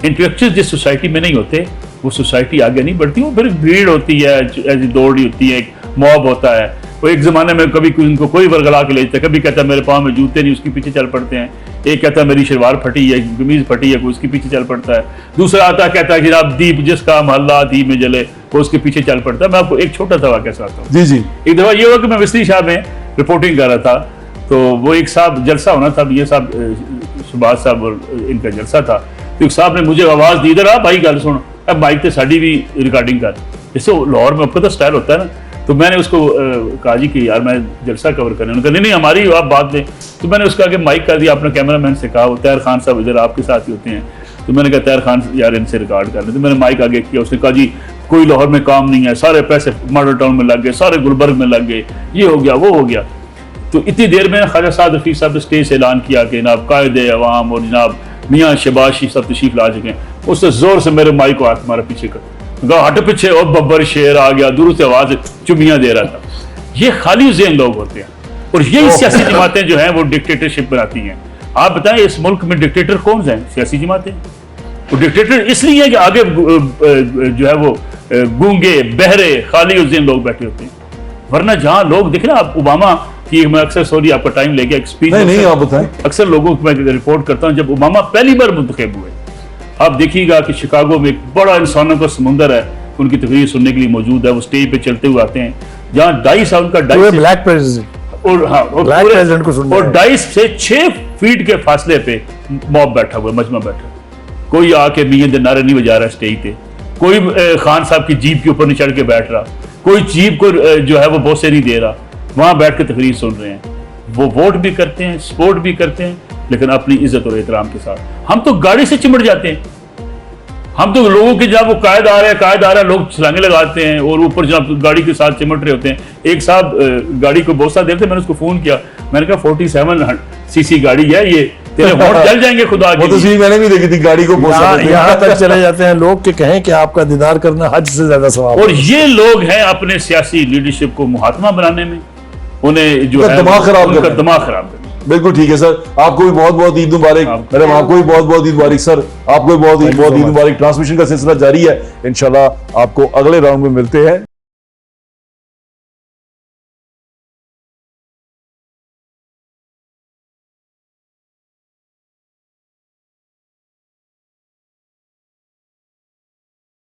Speaker 2: इंटेलेक्चुअल्स जिस सोसाइटी में नहीं होते वो सोसाइटी आगे नहीं बढ़ती, वो फिर भीड़ होती है, ऐसी दौड़ होती है, एक मॉब होता है। वो एक जमाने में कभी उनको कोई वर्गला के ले जाता है, कभी कहता है मेरे पाँव में जूते नहीं, उसके पीछे चल पड़ते हैं। एक कहता है मेरी शलवार फटी है, कमीज फटी है, कोई उसके पीछे चल पड़ता है। दूसरा आता है कहता है कि जनाब दीप जिसका महल्ला दीप में जले, वो उसके पीछे चल पड़ता है। मैं आपको एक छोटा सा वाक़या सुनाता हूँ।
Speaker 1: जी जी।
Speaker 2: एक दफा ये हुआ कि मैं मिस्त्री शाह में रिपोर्टिंग कर रहा था, तो वो एक साहब जलसा होना था, ये साहब सुभाष साहब और इनका जलसा था। तो एक साहब ने मुझे आवाज़ दी, इधर आ भाई गल सुन, अब माइक तो साड़ी भी रिकॉर्डिंग कर। जैसे लाहौर में आपका तो स्टाइल होता है ना। तो मैंने उसको कहा जी कि यार मैं जलसा कवर करने, उन्होंने कहा नहीं हमारी आप बात दें। तो मैंने उसका आगे माइक कर दिया, अपने कैमरामैन से कहा, वो तैयार खान साहब इधर आपके साथ ही होते हैं। तो मैंने कहा तैयार खान यार इनसे रिकॉर्ड कर लें। तो मैंने माइक आगे किया, उसने कहा जी कोई लाहौर में काम नहीं है, सारे पैसे मॉडल टाउन में लग गए, सारे गुलबर्ग में लग गए, ये हो गया वो हो गया। तो इतनी देर में ख्वाजा साद रफीक साहब ने स्टेज से ऐलान किया कि जनाब कायदे अवाम और जनाब मियाँ शबाशी सब तशरीफ ला चुके हैं। उसने जोर से मेरे माइक को हाथ मारा पीछे का, कहा हट पीछे, और बब्बर शेर आ गया, दूर से आवाज चुमियां दे रहा था। ये खाली ज़हन लोग होते हैं और यही सियासी जमातें जो हैं वो डिक्टेटरशिप बनाती हैं। आप बताएं इस मुल्क में डिक्टेटर कौन से हैं? सियासी जमातें। वो डिक्टेटर इसलिए है कि आगे जो है वो गूंगे बहरे खाली ज़हन लोग बैठे होते हैं। वरना जहां लोग देखे ना, आप ओबामा की, मैं अक्सर सॉरी आपका टाइम ले गया, एक स्पीच
Speaker 1: नहीं आप बताएं।
Speaker 2: अक्सर लोगों को मैं रिपोर्ट करता हूं, जब ओबामा पहली बार मुंतखब हुए, आप देखिएगा कि शिकागो में एक बड़ा इंसानों का समुंदर है, उनकी तकरीर सुनने के लिए मौजूद है। वो स्टेज पे चलते हुए आते हैं, जहाँ 2.5 साल का
Speaker 3: ब्लैक प्रेसिडेंट
Speaker 2: और हाँ
Speaker 3: ब्लैक प्रेसिडेंट को सुनना
Speaker 2: और 2.5 से 6 फीट के फासले पे मॉब बैठा हुआ, मजमा बैठा। कोई आके मियां दे नारे नहीं बजा रहा स्टेज पे, कोई खान साहब की जीप के ऊपर नहीं चढ़ के बैठ रहा, कोई जीप को जो है वो बोसे नहीं दे रहा, वहां बैठ के तकरीर सुन रहे हैं। वो वोट भी करते हैं, सपोर्ट भी करते हैं, लेकिन अपनी इज्जत और एहतराम के साथ। हम तो गाड़ी से चिमट जाते हैं, हम तो लोगों के जब वो कायद आ रहा है लोग छलांगे लगाते हैं और ऊपर जब गाड़ी के साथ चिमट रहे होते हैं। एक साहब गाड़ी को बोसा देते, मैंने उसको फोन किया, मैंने कहा 47 सीसी गाड़ी है ये, तेरे होठ जल जाएंगे खुदा के।
Speaker 1: वो तस्वीर मैंने भी देखी थी, गाड़ी को बोसा देते हैं।
Speaker 3: यहाँ तक चले जाते हैं लोग कि कहें कि आपका दीदार करना हज से ज्यादा सवाब।
Speaker 2: और ये लोग हैं अपने सियासी लीडरशिप को मुहात्मा बनाने में, उन्हें जो है
Speaker 1: दिमाग खराब
Speaker 2: उनका
Speaker 1: करना।
Speaker 2: दिमाग खराब करना।
Speaker 1: बिल्कुल ठीक है सर, आपको भी बहुत बहुत ईद मुबारक। मैडम आपको भी बहुत बहुत ईद मुबारक सर, आपको भी बहुत ईद मुबारक। ट्रांसमिशन का सिलसिला जारी है, इंशाल्लाह आपको अगले राउंड में मिलते हैं।